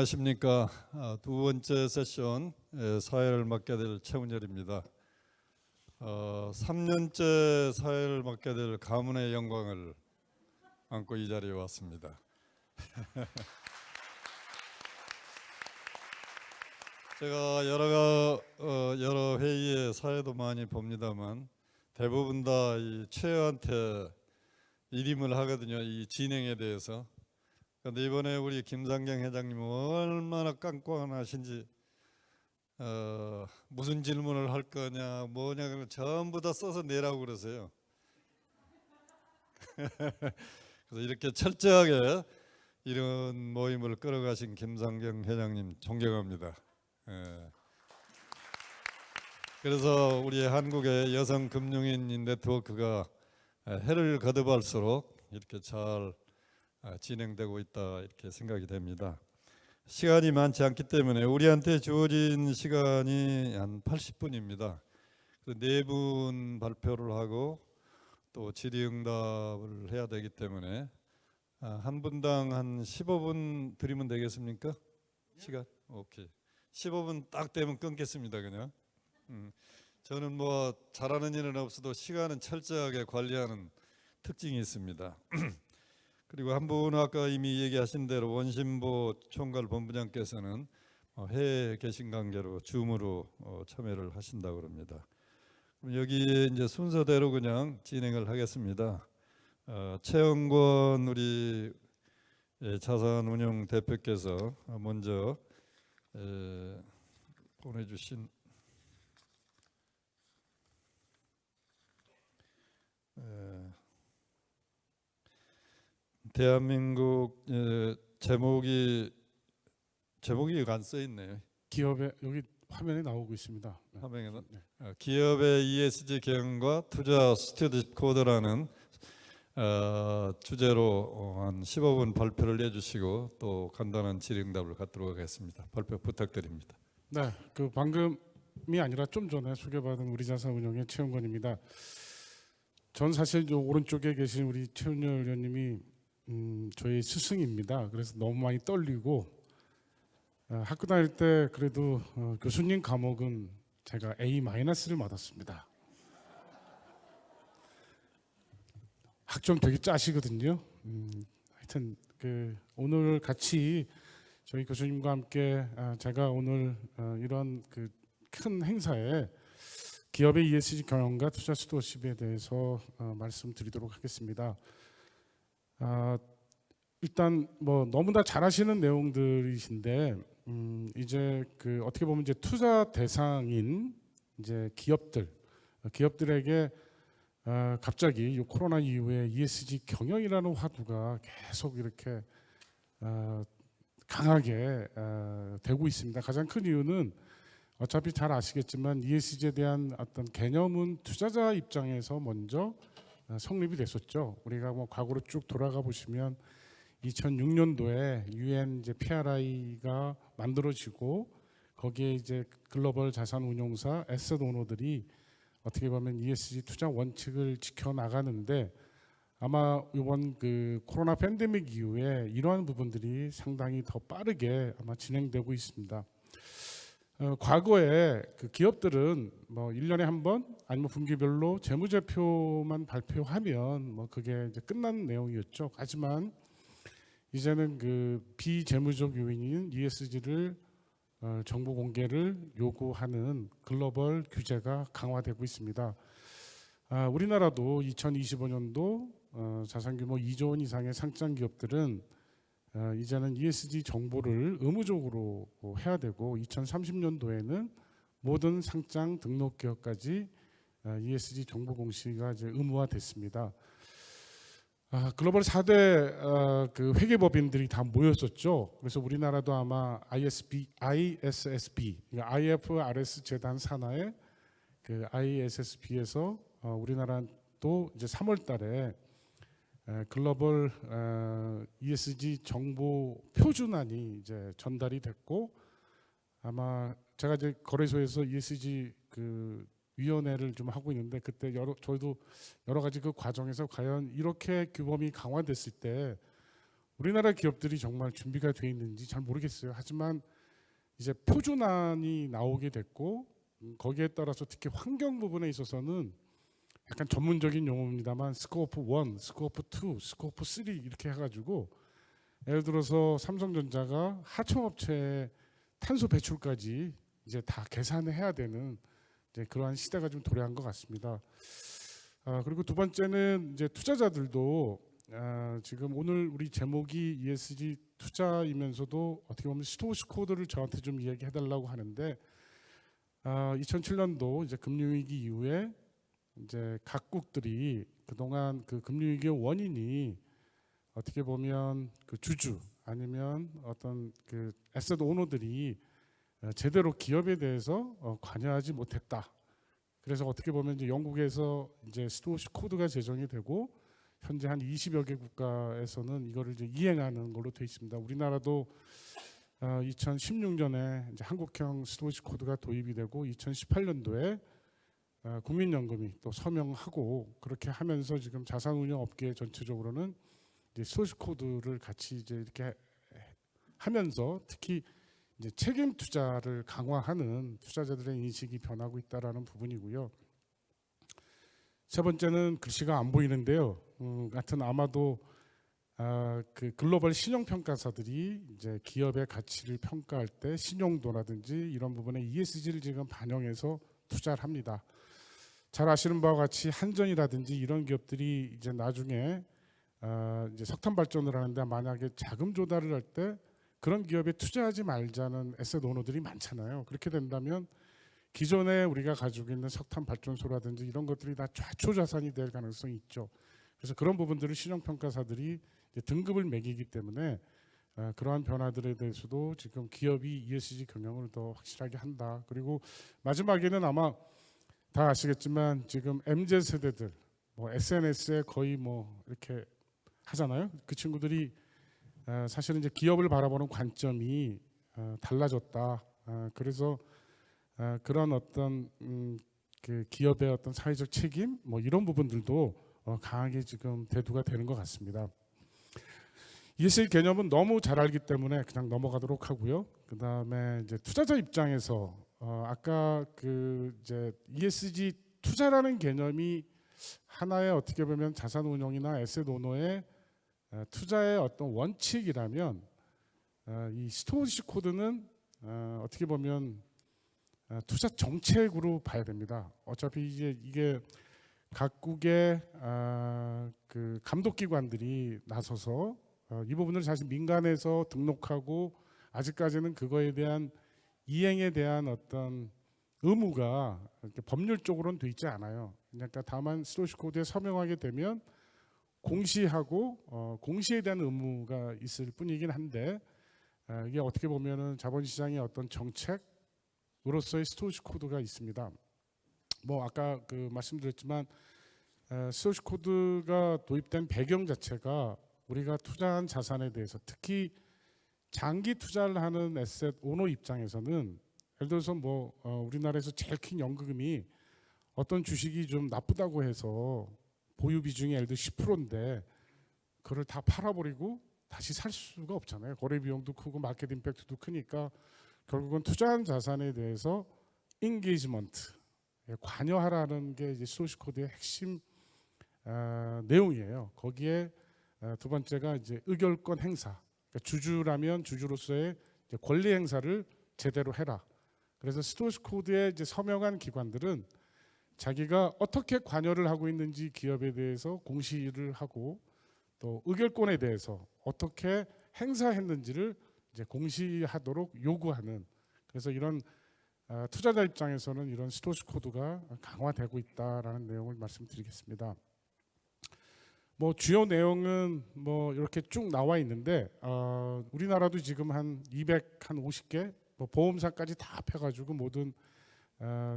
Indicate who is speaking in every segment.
Speaker 1: 안녕하십니까. 두 번째 세션 사회를 맡게 될 최훈열입니다. 3년째 사회를 맡게 될 가문의 영광을 안고 이 자리에 왔습니다. 제가 여러 회의에 사회도 많이 봅니다만 대부분 다 이 최한테 일임을 하거든요. 이 진행에 대해서. 그런데 이번에 우리 김상경 회장님 얼마나 깐깐하신지 무슨 질문을 할 거냐 뭐냐 전부 다 써서 내라고 그러세요. 그래서 이렇게 철저하게 이런 모임을 끌어가신 김상경 회장님 존경합니다. 그래서 우리 한국의 여성 금융인 네트워크가 해를 거듭할수록 이렇게 잘 진행되고 있다 이렇게 생각이 됩니다. 시간이 많지 않기 때문에 우리한테 주어진 시간이 한 80분입니다. 그 4분 발표를 하고 또 질의응답을 해야 되기 때문에 한 분당 한 15분 드리면 되겠습니까? 시간? 오케이. 15분 딱 되면 끊겠습니다. 그냥. 저는 뭐 잘하는 일은 없어도 시간은 철저하게 관리하는 특징이 있습니다. 그리고 한 분은 아까 이미 얘기하신 대로 원심보 총괄 본부장께서는 해외에 계신 관계로 줌으로 참여를 하신다고 합니다. 그럼 여기 이제 순서대로 그냥 진행을 하겠습니다. 최영권 우리 자산운용 대표께서 먼저 보내주신 대한민국 제목이 안 써 있네요.
Speaker 2: 기업의 여기 화면에 나오고 있습니다.
Speaker 1: 화면에
Speaker 2: 네.
Speaker 1: 기업의 ESG 경영과 투자 스튜디십 코드라는 주제로 한 15분 발표를 해주시고 또 간단한 질의응답을 갖도록 하겠습니다. 발표 부탁드립니다.
Speaker 2: 네, 그 방금이 아니라 좀 전에 소개받은 우리 자산운용의 최영권입니다. 전 사실 저 오른쪽에 계신 우리 최훈열 의원님이 저희 스승입니다. 그래서 너무 많이 떨리고 학교 다닐 때 그래도 교수님 과목은 제가 A-를 받았습니다. 학점 되게 짜시거든요. 하여튼 그 오늘 같이 저희 교수님과 함께 제가 오늘 이런 그 큰 행사에 기업의 ESG 경영과 투자 스튜어십에 대해서 말씀드리도록 하겠습니다. 일단 뭐 너무나 잘하시는 내용들이신데 이제 그 어떻게 보면 이제 투자 대상인 이제 기업들에게 갑자기 이 코로나 이후에 ESG 경영이라는 화두가 계속 이렇게 강하게 되고 있습니다. 가장 큰 이유는 어차피 잘 아시겠지만 ESG에 대한 어떤 개념은 투자자 입장에서 먼저 성립이 됐었죠. 우리가 뭐 과거로 쭉 돌아가 보시면 2006년도에 UN 이제 PRI가 만들어지고 거기에 이제 글로벌 자산 운용사 에셋 오너들이 어떻게 보면 ESG 투자 원칙을 지켜 나가는데 아마 이번 그 코로나 팬데믹 이후에 이러한 부분들이 상당히 더 빠르게 아마 진행되고 있습니다. 과거에 그 기업들은 뭐 1년에 한 번 아니면 분기별로 재무제표만 발표하면 뭐 그게 이제 끝난 내용이었죠. 하지만 이제는 그 비재무적 요인인 ESG를 정보 공개를 요구하는 글로벌 규제가 강화되고 있습니다. 우리나라도 2025년도 자산 규모 2조 원 이상의 상장 기업들은 이제는 ESG 정보를 의무적으로 해야 되고 2030년도에는 모든 상장 등록 기업까지 ESG 정보 공시가 이제 의무화됐습니다. 글로벌 4대 그 회계법인들이 다 모였었죠. 그래서 우리나라도 아마 ISSB, 그러니까 IFRS 재단 산하의 그 ISSB에서 우리나라도 이제 3월달에 글로벌 ESG 정보 표준안이 이제 전달이 됐고 아마 제가 이제 거래소에서 ESG 그 위원회를 좀 하고 있는데 그때 저희도 여러 가지 그 과정에서 과연 이렇게 규범이 강화됐을 때 우리나라 기업들이 정말 준비가 돼 있는지 잘 모르겠어요. 하지만 이제 표준안이 나오게 됐고 거기에 따라서 특히 환경 부분에 있어서는 약간 전문적인 용어입니다만 스코프 1, 스코프 2, 스코프 3 이렇게 해가지고 예를 들어서 삼성전자가 하청업체의 탄소 배출까지 이제 다 계산을 해야 되는 이제 그러한 시대가 좀 도래한 것 같습니다. 그리고 두 번째는 이제 투자자들도 지금 오늘 우리 제목이 ESG 투자이면서도 어떻게 보면 스토어스 코드를 저한테 좀 이야기해달라고 하는데 2007년도 이제 금융위기 이후에 이제 각국들이 그동안 그 금융위기의 원인이 어떻게 보면 그 주주 아니면 어떤 그 에셋 오너들이 제대로 기업에 대해서 관여하지 못했다. 그래서 어떻게 보면 이제 영국에서 이제 스토어스 코드가 제정이 되고 현재 한 20여 개 국가에서는 이거를 이제 이행하는 걸로 되어 있습니다. 우리나라도 2016년에 이제 한국형 스토어스 코드가 도입이 되고 2018년도에 국민연금이 또 서명하고 그렇게 하면서 지금 자산운용 업계 전체적으로는 이제 스토어스 코드를 같이 이제 이렇게 하면서 특히 이제 책임 투자를 강화하는 투자자들의 인식이 변하고 있다라는 부분이고요. 세 번째는 글씨가 안 보이는데요. 같은 아마도 그 글로벌 신용평가사들이 이제 기업의 가치를 평가할 때 신용도라든지 이런 부분에 ESG를 지금 반영해서 투자를 합니다. 잘 아시는 바와 같이 한전이라든지 이런 기업들이 이제 나중에 이제 석탄 발전을 하는데 만약에 자금 조달을 할 때 그런 기업에 투자하지 말자는 에셋 오너들이 많잖아요. 그렇게 된다면 기존에 우리가 가지고 있는 석탄 발전소라든지 이런 것들이 다 좌초자산이 될 가능성이 있죠. 그래서 그런 부분들을 신용평가사들이 등급을 매기기 때문에 그러한 변화들에 대해서도 지금 기업이 ESG 경영을 더 확실하게 한다. 그리고 마지막에는 아마 다 아시겠지만 지금 MZ 세대들 뭐 SNS에 거의 뭐 이렇게 하잖아요. 그 친구들이 사실은 이제 기업을 바라보는 관점이 달라졌다. 그래서 그런 어떤 그 기업의 어떤 사회적 책임 뭐 이런 부분들도 강하게 지금 대두가 되는 것 같습니다. ESG 개념은 너무 잘 알기 때문에 그냥 넘어가도록 하고요. 그 다음에 이제 투자자 입장에서 아까 그 이제 ESG 투자라는 개념이 하나의 어떻게 보면 자산운용이나 에셋 오너의 투자의 어떤 원칙이라면 이 스토어스 코드는 어떻게 보면 투자 정책으로 봐야 됩니다. 어차피 이게 각국의 그 감독기관들이 나서서 이 부분을 사실 민간에서 등록하고 아직까지는 그거에 대한 이행에 대한 어떤 의무가 법률적으로는 돼 있지 않아요. 그러니까 다만 스토어스 코드에 서명하게 되면 공시하고 공시에 대한 의무가 있을 뿐이긴 한데 이게 어떻게 보면은 자본시장의 어떤 정책으로서의 스토어스 코드가 있습니다. 뭐 아까 그 말씀드렸지만 스토어스 코드가 도입된 배경 자체가 우리가 투자한 자산에 대해서 특히 장기 투자를 하는 에셋 오너 입장에서는 예를 들어서 뭐 우리나라에서 제일 큰 연금이 어떤 주식이 좀 나쁘다고 해서 보유 비중이 예를 들어 10%인데 그걸 다 팔아버리고 다시 살 수가 없잖아요. 거래 비용도 크고 마켓 임팩트도 크니까 결국은 투자한 자산에 대해서 인게이지먼트 관여하라는 게 이제 스토어스 코드의 핵심 내용이에요. 거기에 두 번째가 이제 의결권 행사. 그러니까 주주라면 주주로서의 이제 권리 행사를 제대로 해라. 그래서 스토어스 코드에 이제 서명한 기관들은 자기가 어떻게 관여를 하고 있는지 기업에 대해서 공시를 하고 또 의결권에 대해서 어떻게 행사했는지를 이제 공시하도록 요구하는 그래서 이런 투자자 입장에서는 이런 스토어스 코드가 강화되고 있다라는 내용을 말씀드리겠습니다. 뭐 주요 내용은 뭐 이렇게 쭉 나와 있는데 우리나라도 지금 한 250개 뭐 보험사까지 다 합해가지고 모든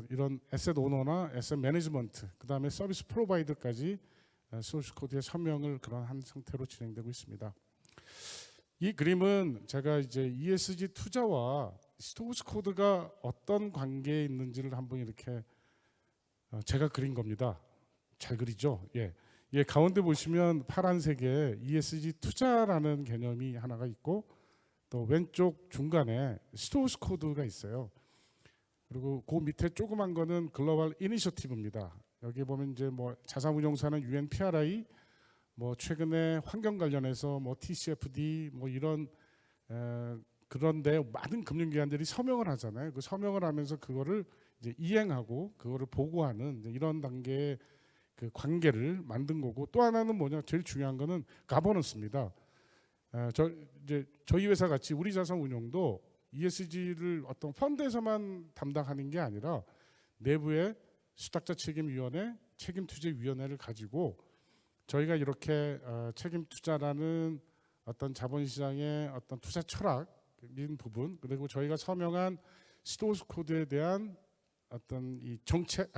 Speaker 2: 이런 에셋 오너나 에셋 매니지먼트 그다음에 서비스 프로바이더까지 스토어스 코드의 서명을 그런 한 상태로 진행되고 있습니다. 이 그림은 제가 이제 ESG 투자와 스토어스 코드가 어떤 관계에 있는지를 한번 이렇게 제가 그린 겁니다. 잘 그리죠? 예. 예, 가운데 보시면 파란색에 ESG 투자라는 개념이 하나가 있고 또 왼쪽 중간에 스토어스 코드가 있어요. 그리고 그 밑에 조그만 거는 글로벌 이니셔티브입니다. 여기 보면 이제 뭐 자산운용사는 UNPRI, 뭐 최근에 환경 관련해서 뭐 TCFD 뭐 이런 그런데 많은 금융기관들이 서명을 하잖아요. 그 서명을 하면서 그거를 이제 이행하고 그거를 보고하는 이제 이런 단계의 그 관계를 만든 거고, 또 하나는 뭐냐, 제일 중요한 거는 가버넌스입니다. 이제 저희 회사 같이 우리 자산운용도 ESG를 어떤 펀드에서만 담당하는 게 아니라 내부에 수탁자 책임위원회, 책임투자위원회를 가지고 저희가 이렇게 책임 투자라는 어떤 자본시장의 어떤 투자 철학인 부분, 그리고 저희가 서명한 스토어스 코드에 대한 어떤 이 정책,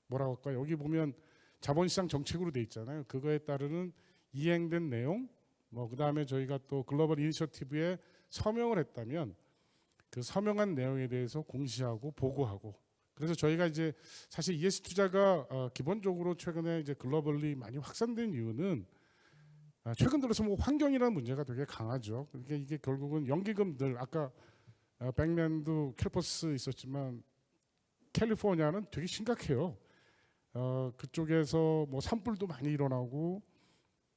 Speaker 2: 뭐라고 할까요? 여기 보면 자본시장 정책으로 돼 있잖아요. 그거에 따르는 이행된 내용, 뭐 그다음에 저희가 또 글로벌 이니셔티브에 서명을 했다면 그 서명한 내용에 대해서 공시하고 보고하고. 그래서 저희가 이제 사실 ESG 투자가 기본적으로 최근에 이제 글로벌리 많이 확산된 이유는 최근 들어서 뭐 환경이라는 문제가 되게 강하죠. 그러니까 이게 결국은 연기금들, 아까 백맨도 캘퍼스 있었지만 캘리포니아는 되게 심각해요. 그쪽에서 뭐 산불도 많이 일어나고,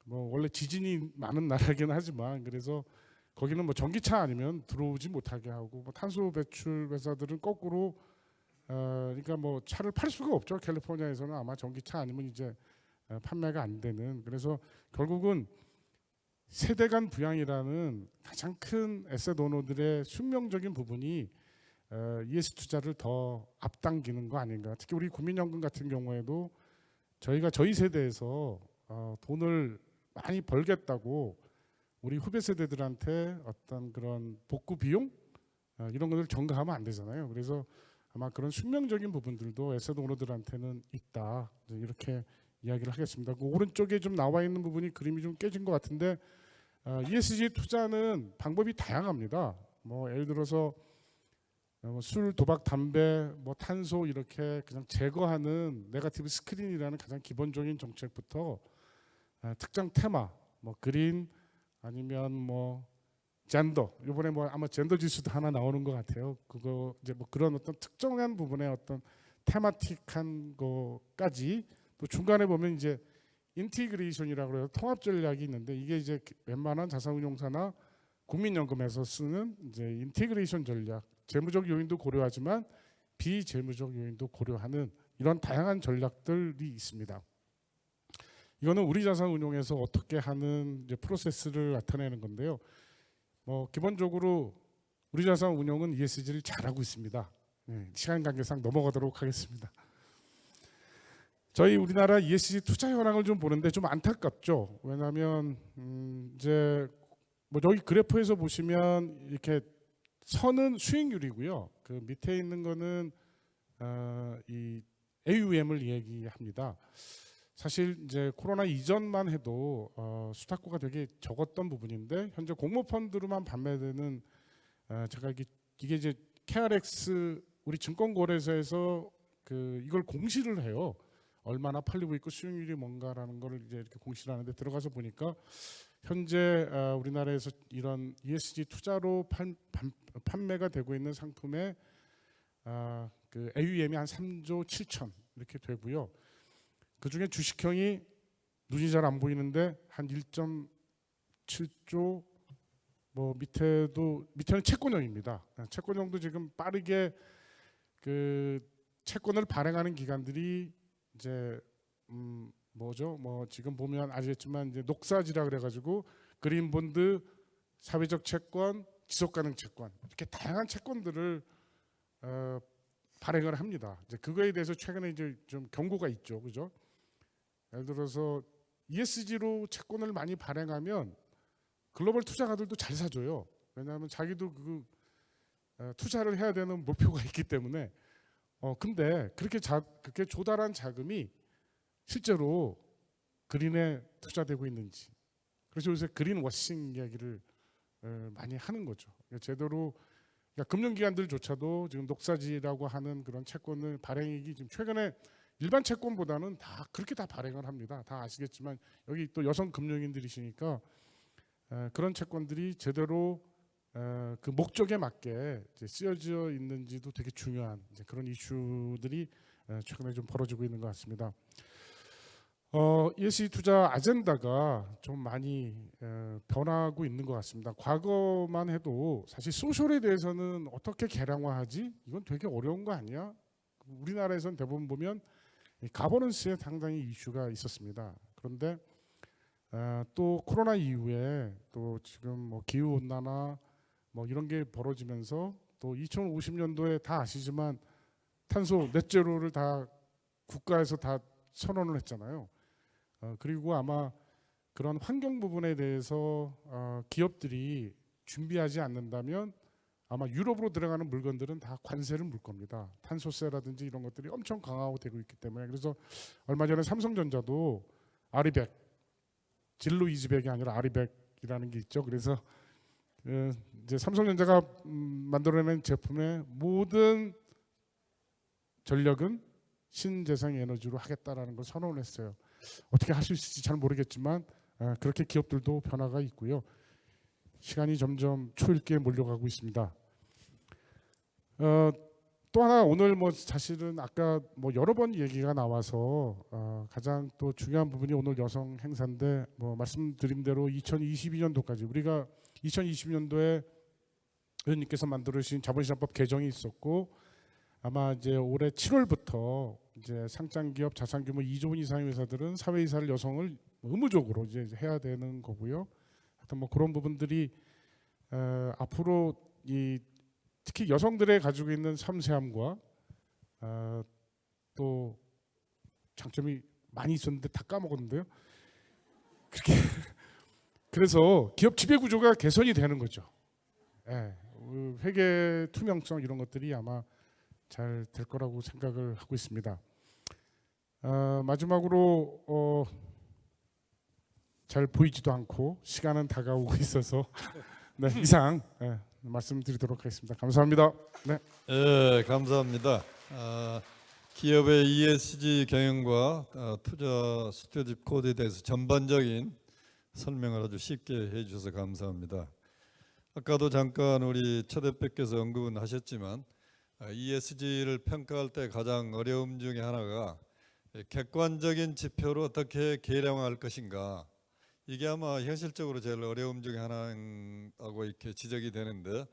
Speaker 2: 뭐 원래 지진이 많은 나라긴 하지만 그래서 거기는 뭐 전기차 아니면 들어오지 못하게 하고, 뭐 탄소 배출 회사들은 거꾸로 그러니까 뭐 차를 팔 수가 없죠. 캘리포니아에서는 아마 전기차 아니면 이제 판매가 안 되는. 그래서 결국은 세대 간 부양이라는 가장 큰 에셋 오너들의 숙명적인 부분이 ES 투자를 더 앞당기는 거 아닌가. 특히 우리 국민연금 같은 경우에도 저희가 저희 세대에서 돈을 많이 벌겠다고 우리 후배 세대들한테 어떤 그런 복구 비용 이런 것을 전가하면 안 되잖아요. 그래서 아마 그런 숙명적인 부분들도 에셋 오너들한테는 있다, 이렇게 이야기를 하겠습니다. 그 오른쪽에 좀 나와 있는 부분이 그림이 좀 깨진 것 같은데, ESG 투자는 방법이 다양합니다. 뭐 예를 들어서 술, 도박, 담배, 뭐 탄소 이렇게 그냥 제거하는 네거티브 스크린이라는 가장 기본적인 정책부터 특정 테마, 뭐 그린 아니면 뭐 젠더, 이번에 뭐 아마 젠더 지수도 하나 나오는 것 같아요. 그거 이제 뭐 그런 어떤 특정한 부분의 어떤 테마틱한 거까지, 또 중간에 보면 이제 인티그레이션이라고 해서 통합 전략이 있는데, 이게 이제 웬만한 자산운용사나 국민연금에서 쓰는 이제 인티그레이션 전략, 재무적 요인도 고려하지만 비재무적 요인도 고려하는 이런 다양한 전략들이 있습니다. 이거는 우리 자산운용에서 어떻게 하는 이제 프로세스를 나타내는 건데요. 기본적으로 우리 자산운용은 ESG를 잘하고 있습니다. 시간 관계상 넘어가도록 하겠습니다. 저희 우리나라 ESG 투자 현황을 좀 보는데 좀 안타깝죠. 왜냐하면 이제 뭐 여기 그래프에서 보시면 이렇게 선은 수익률이고요. 그 밑에 있는 거는 이 AUM을 얘기합니다. 사실 이제 코로나 이전만 해도 수탁구가 되게 적었던 부분인데, 현재 공모펀드로만 판매되는 제가 이게 이제 KRX 우리 증권거래소에서 이걸 공시를 해요. 얼마나 팔리고 있고 수익률이 뭔가라는 걸 이제 이렇게 공시를 하는데, 들어가서 보니까 현재 우리나라에서 이런 ESG 투자로 판매가 되고 있는 상품의 그 AUM이 한 3조 7천 이렇게 되고요. 그 중에 주식형이 눈이 잘 안 보이는데 한 1.7조, 뭐 밑에는 채권형입니다. 채권형도 지금 빠르게 그 채권을 발행하는 기관들이 이제 뭐죠? 뭐 지금 보면 아시겠지만 이제 녹사지라 그래가지고 그린본드, 사회적 채권, 지속가능 채권, 이렇게 다양한 채권들을 발행을 합니다. 이제 그거에 대해서 최근에 이제 좀 경고가 있죠, 그죠? 예를 들어서 ESG로 채권을 많이 발행하면 글로벌 투자가들도 잘 사줘요. 왜냐하면 자기도 투자를 해야 되는 목표가 있기 때문에. 근데 그렇게 조달한 자금이 실제로 그린에 투자되고 있는지. 그래서 요새 그린 워싱 이야기를 많이 하는 거죠. 제대로 금융기관들조차도 지금 녹사지라고 하는 그런 채권을 발행액이 지금 최근에 일반 채권보다는 다 그렇게 다 발행을 합니다. 다 아시겠지만 여기 또 여성 금융인들이시니까 그런 채권들이 제대로 그 목적에 맞게 이제 쓰여져 있는지도 되게 중요한 이제 그런 이슈들이 최근에 좀 벌어지고 있는 것 같습니다. ESG 투자 아젠다가 좀 많이 변하고 있는 것 같습니다. 과거만 해도 사실 소셜에 대해서는 어떻게 계량화하지? 이건 되게 어려운 거 아니야? 우리나라에서는 대부분 보면 이 가버넌스에 상당히 이슈가 있었습니다. 그런데 또 코로나 이후에 또 지금 뭐 기후 온난화 뭐 이런 게 벌어지면서 또 2050년도에 다 아시지만 탄소 넷제로를 다 국가에서 다 선언을 했잖아요. 그리고 아마 그런 환경 부분에 대해서 기업들이 준비하지 않는다면 아마 유럽으로 들어가는 물건들은 다 관세를 물 겁니다. 탄소세라든지 이런 것들이 엄청 강화하고 되고 있기 때문에 그래서 얼마 전에 삼성전자도 아리백 진로 이즈백이 아니라 아리백이라는 게 있죠. 그래서 이제 삼성전자가 만들어낸 제품의 모든 전력은 신재생 에너지로 하겠다라는 걸 선언을 했어요. 어떻게 할 수 있을지 잘 모르겠지만 그렇게 기업들도 변화가 있고요. 시간이 점점 초읽기에 몰려가고 있습니다. 또 하나 오늘 뭐 사실은 아까 뭐 여러 번 얘기가 나와서 가장 또 중요한 부분이 오늘 여성 행사인데 뭐 말씀드린 대로 2022년도까지 우리가 2020년도에 의원님께서 만들어주신 자본시장법 개정이 있었고 아마 이제 올해 7월부터 이제 상장기업 자산규모 2조 원 이상의 회사들은 사회이사를 여성을 의무적으로 이제 해야 되는 거고요. 하여튼 뭐 그런 부분들이 앞으로 이 특히 여성들의 가지고 있는 섬세함과 또 장점이 많이 있었는데 다 까먹었는데요. 그렇게 그래서 기업 지배 구조가 개선이 되는 거죠. 예, 회계 투명성 이런 것들이 아마 잘 될 거라고 생각을 하고 있습니다. 마지막으로 잘 보이지도 않고 시간은 다가오고 있어서 네, 이상 말씀드리도록 하겠습니다. 감사합니다. 네.
Speaker 1: 예, 감사합니다. 기업의 ESG 경영과 투자 스튜어디십 코드에 대해서 전반적인 설명을 아주 쉽게 해주셔서 감사합니다. 아까도 잠깐 우리 최 대표께서 언급은 하셨지만 ESG를 평가할 때 가장 어려움 중에 하나가 객관적인 지표로 어떻게 계량화할 것인가. 이게 아마 현실적으로 제일 어려움 중에 하나라고 이렇게 지적이 되는데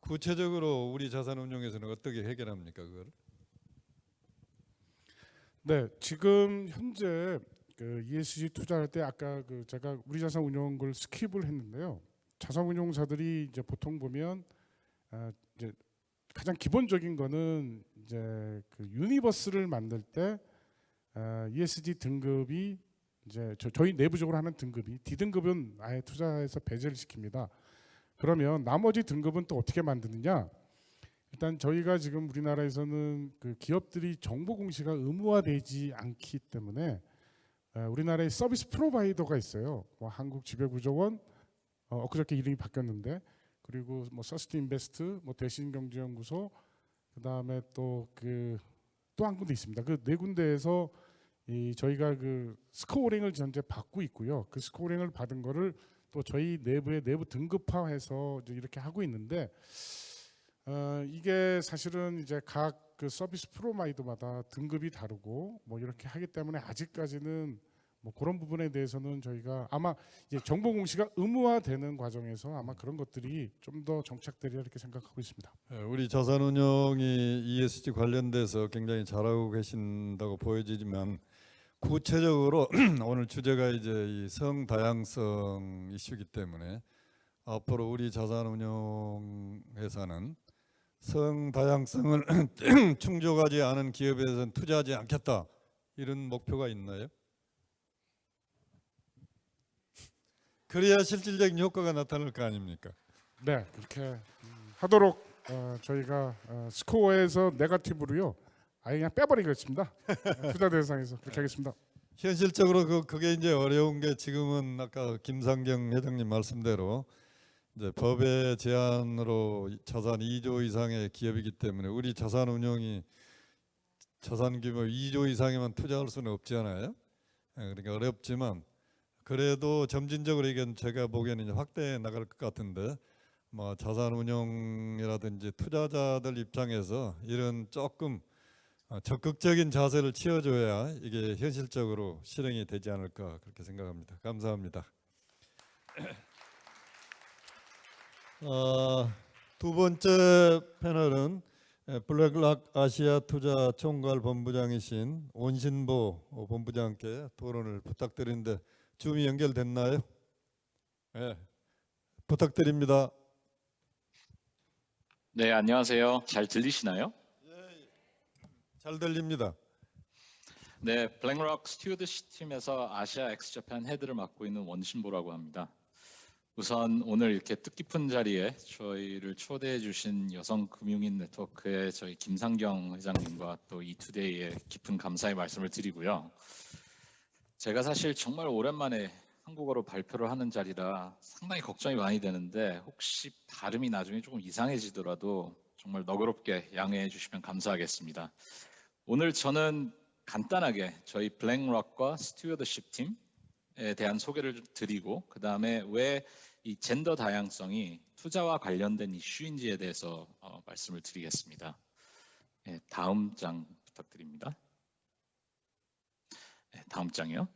Speaker 1: 구체적으로 우리 자산운용에서는 어떻게 해결합니까 그걸?
Speaker 2: 네, 지금 현재 그 ESG 투자할 때 아까 그 제가 우리 자산운용 걸 스킵을 했는데요. 자산운용사들이 이제 보통 보면 이제 가장 기본적인 거는 이제 그 유니버스를 만들 때 ESG 등급이 이제 저희 내부적으로 하는 등급이 D등급은 아예 투자해서 배제를 시킵니다. 그러면 나머지 등급은 또 어떻게 만드느냐? 일단 저희가 지금 우리나라에서는 그 기업들이 정보 공시가 의무화되지 않기 때문에 우리나라에 서비스 프로바이더가 있어요. 뭐 한국지배구조원 엊그저께 이름이 바뀌었는데 그리고 뭐 서스트인베스트, 뭐 대신경제연구소, 그다음에 또 한 군데 있습니다. 그 네 군데에서 저희가 그 스코어링을 현재 받고 있고요. 그 스코어링을 받은 거를 또 저희 내부에 내부 등급화해서 이제 이렇게 하고 있는데 이게 사실은 이제 각 그 서비스 프로바이더마다 등급이 다르고 뭐 이렇게 하기 때문에 아직까지는 뭐 그런 부분에 대해서는 저희가 아마 이제 정보 공시가 의무화되는 과정에서 아마 그런 것들이 좀 더 정착되리라 이렇게 생각하고 있습니다.
Speaker 1: 우리 자산운용이 ESG 관련돼서 굉장히 잘하고 계신다고 보여지지만 구체적으로 오늘 주제가 이제 이 성다양성 이슈이기 때문에 앞으로 우리 자산운용 회사는 성다양성을 충족하지 않은 기업에서는 투자하지 않겠다 이런 목표가 있나요? 그래야 실질적인 효과가 나타날 거 아닙니까?
Speaker 2: 네, 그렇게 하도록 저희가 스코어에서 네거티브로요 아예 그냥 빼버리겠습니다. 투자 대상에서 그렇게 하겠습니다.
Speaker 1: 현실적으로 그게 이제 어려운 게 지금은 아까 김상경 회장님 말씀대로 이제 법의 제한으로 자산 2조 이상의 기업이기 때문에 우리 자산 운용이 자산 규모 2조 이상에만 투자할 수는 없잖아요. 그러니까 어렵지만 그래도 점진적으로 이건 제가 보기에는 이제 확대해 나갈 것 같은데 뭐 자산 운용이라든지 투자자들 입장에서 이런 조금 적극적인 자세를 취해줘야 이게 현실적으로 실행이 되지 않을까 그렇게 생각합니다. 감사합니다. 두 번째 패널은 블랙락 아시아 투자 총괄 본부장이신 온신보 본부장께 토론을 부탁드리는데 줌이 연결됐나요? 네, 부탁드립니다.
Speaker 3: 네, 안녕하세요. 잘 들리시나요?
Speaker 1: 잘 들립니다.
Speaker 3: 네, 블랙락 스튜어드십 팀에서 아시아 엑스자판 헤드를 맡고 있는 원신보라고 합니다. 우선 오늘 이렇게 뜻깊은 자리에 저희를 초대해 주신 여성금융인 네트워크의 저희 김상경 회장님과 또 이투데이의 깊은 감사의 말씀을 드리고요. 제가 사실 정말 오랜만에 한국어로 발표를 하는 자리라 상당히 걱정이 많이 되는데 혹시 발음이 나중에 조금 이상해지더라도 정말 너그럽게 양해해 주시면 감사하겠습니다. 오늘 저는 간단하게 저희 블랙락과 스튜어드십 팀에 대한 소개를 좀 드리고 그 다음에 왜 이 젠더 다양성이 투자와 관련된 이슈인지에 대해서 말씀을 드리겠습니다. 네, 다음 장 부탁드립니다. 네, 다음 장이요.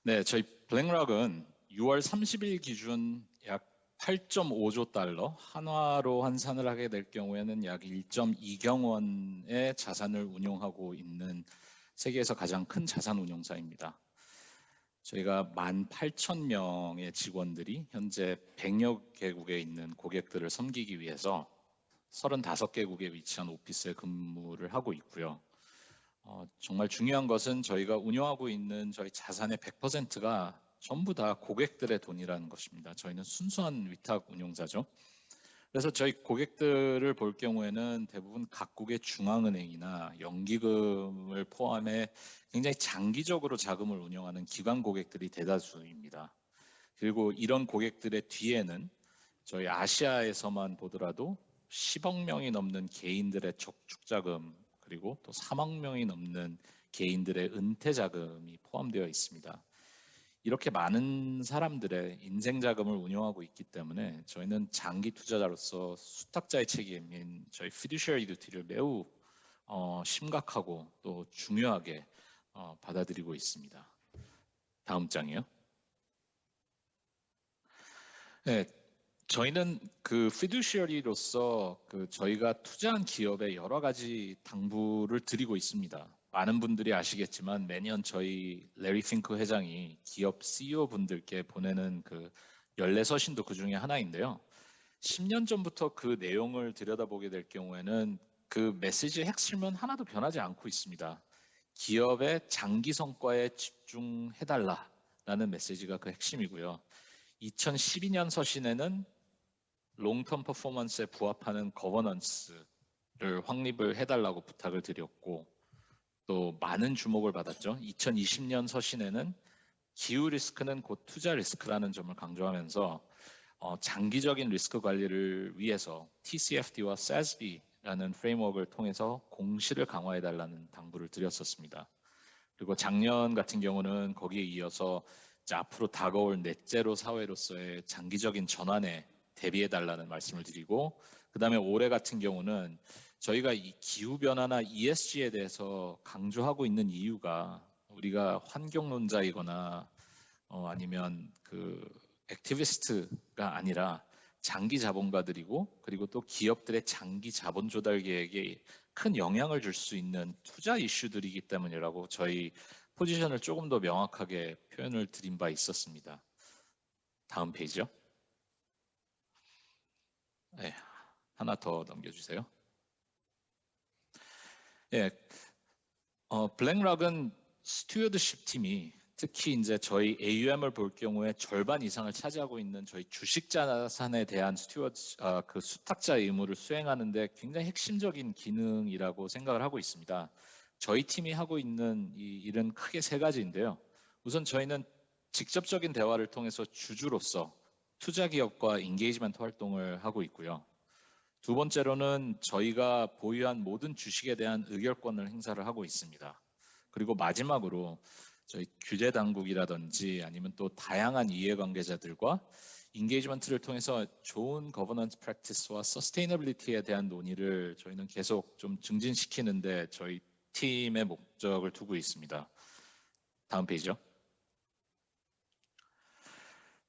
Speaker 3: 네, 저희 블랙락은 6월 30일 기준 약 8.5조 달러, 한화로 환산을 하게 될 경우에는 약 1.2경 원의 자산을 운용하고 있는 세계에서 가장 큰 자산 운용사입니다. 저희가 18,000명의 직원들이 현재 100여 개국에 있는 고객들을 섬기기 위해서 35개국에 위치한 오피스에 근무를 하고 있고요. 정말 중요한 것은 저희가 운영하고 있는 저희 자산의 100%가 전부 다 고객들의 돈이라는 것입니다. 저희는 순수한 위탁 운용사죠. 그래서 저희 고객들을 볼 경우에는 대부분 각국의 중앙은행이나 연기금을 포함해 굉장히 장기적으로 자금을 운영하는 기관 고객들이 대다수입니다. 그리고 이런 고객들의 뒤에는 저희 아시아에서만 보더라도 10억 명이 넘는 개인들의 저축자금 그리고 또 3억 명이 넘는 개인들의 은퇴 자금이 포함되어 있습니다. 이렇게 많은 사람들의 인생 자금을 운용하고 있기 때문에 저희는 장기 투자자로서 수탁자의 책임인 저희 fiduciary duty를 매우 심각하고 또 중요하게 받아들이고 있습니다. 다음 장이요. 네, 저희는 그 fiduciary로서 저희가 투자한 기업에 여러 가지 당부를 드리고 있습니다. 많은 분들이 아시겠지만 매년 저희 레리 핑크 회장이 기업 CEO 분들께 보내는 그 연례서신도 그 중에 하나인데요. 10년 전부터 그 내용을 들여다보게 될 경우에는 그 메시지의 핵심은 하나도 변하지 않고 있습니다. 기업의 장기 성과에 집중해달라라는 메시지가 그 핵심이고요. 2012년 서신에는 롱텀 퍼포먼스에 부합하는 거버넌스를 확립을 해달라고 부탁을 드렸고 또 많은 주목을 받았죠. 2020년 서신에는 기후 리스크는 곧 투자 리스크라는 점을 강조하면서 장기적인 리스크 관리를 위해서 TCFD와 SASB라는 프레임워크를 통해서 공시를 강화해달라는 당부를 드렸었습니다. 그리고 작년 같은 경우는 거기에 이어서 앞으로 다가올 넷제로 사회로서의 장기적인 전환에 대비해달라는 말씀을 드리고 그 다음에 올해 같은 경우는 저희가 이 기후변화나 ESG에 대해서 강조하고 있는 이유가 우리가 환경론자이거나 아니면 그 액티비스트가 아니라 장기 자본가들이고 그리고 또 기업들의 장기 자본 조달 계획에 큰 영향을 줄 수 있는 투자 이슈들이기 때문이라고 저희 포지션을 조금 더 명확하게 표현을 드린 바 있었습니다. 다음 페이지요. 네, 하나 더 넘겨주세요. 예, 블랙락은 스튜어드십 팀이 특히 이제 저희 AUM을 볼 경우에 절반 이상을 차지하고 있는 저희 주식 자산에 대한 그 수탁자 의무를 수행하는데 굉장히 핵심적인 기능이라고 생각을 하고 있습니다. 저희 팀이 하고 있는 이 일은 크게 세 가지인데요. 우선 저희는 직접적인 대화를 통해서 주주로서 투자 기업과 인게이지먼트 활동을 하고 있고요. 두 번째로는 저희가 보유한 모든 주식에 대한 의결권을 행사를 하고 있습니다. 그리고 마지막으로 저희 규제 당국이라든지 아니면 또 다양한 이해관계자들과 인게이지먼트를 통해서 좋은 거버넌스 프랙티스와 서스테이너빌리티에 대한 논의를 저희는 계속 좀 증진시키는데 저희 팀의 목적을 두고 있습니다. 다음 페이지요.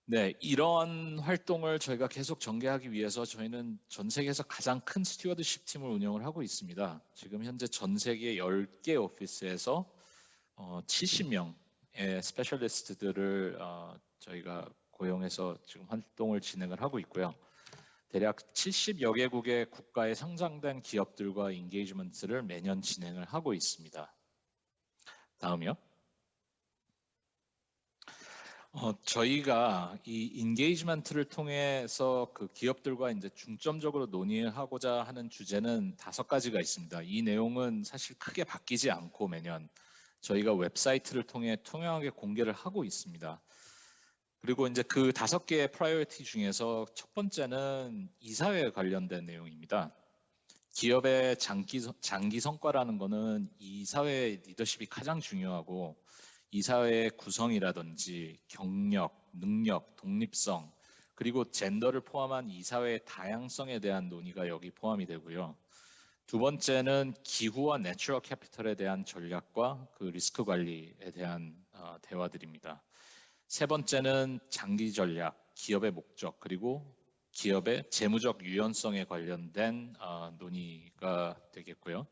Speaker 3: 네, 이런 활동을 저희가 계속 전개하기 위해서 저희는 전 세계에서 가장 큰 스튜어드십 팀을 운영을 하고 있습니다. 지금 현재 전 세계 10개 오피스에서 70명의 스페셜리스트들을 저희가 고용해서 지금 활동을 진행을 하고 있고요. 대략 70여 개국의 국가에 상장된 기업들과 인게이지먼트를 매년 진행을 하고 있습니다. 다음이요. 저희가 이 인게이지먼트를 통해서 그 기업들과 이제 중점적으로 논의하고자 하는 주제는 5가지가 있습니다. 이 내용은 사실 크게 바뀌지 않고 매년 저희가 웹사이트를 통해 투명하게 공개를 하고 있습니다. 그리고 이제 그 5개의 프라이어티 중에서 첫 번째는 이사회에 관련된 내용입니다. 기업의 장기 성과라는 거는 이사회의 리더십이 가장 중요하고 이사회의 구성이라든지 경력, 능력, 독립성, 그리고 젠더를 포함한 이사회의 다양성에 대한 논의가 여기 포함이 되고요. 두 번째는 기후와 내추럴 캐피털에 대한 전략과 그 리스크 관리에 대한 대화들입니다. 세 번째는 장기 전략, 기업의 목적, 그리고 기업의 재무적 유연성에 관련된 논의가 되겠고요.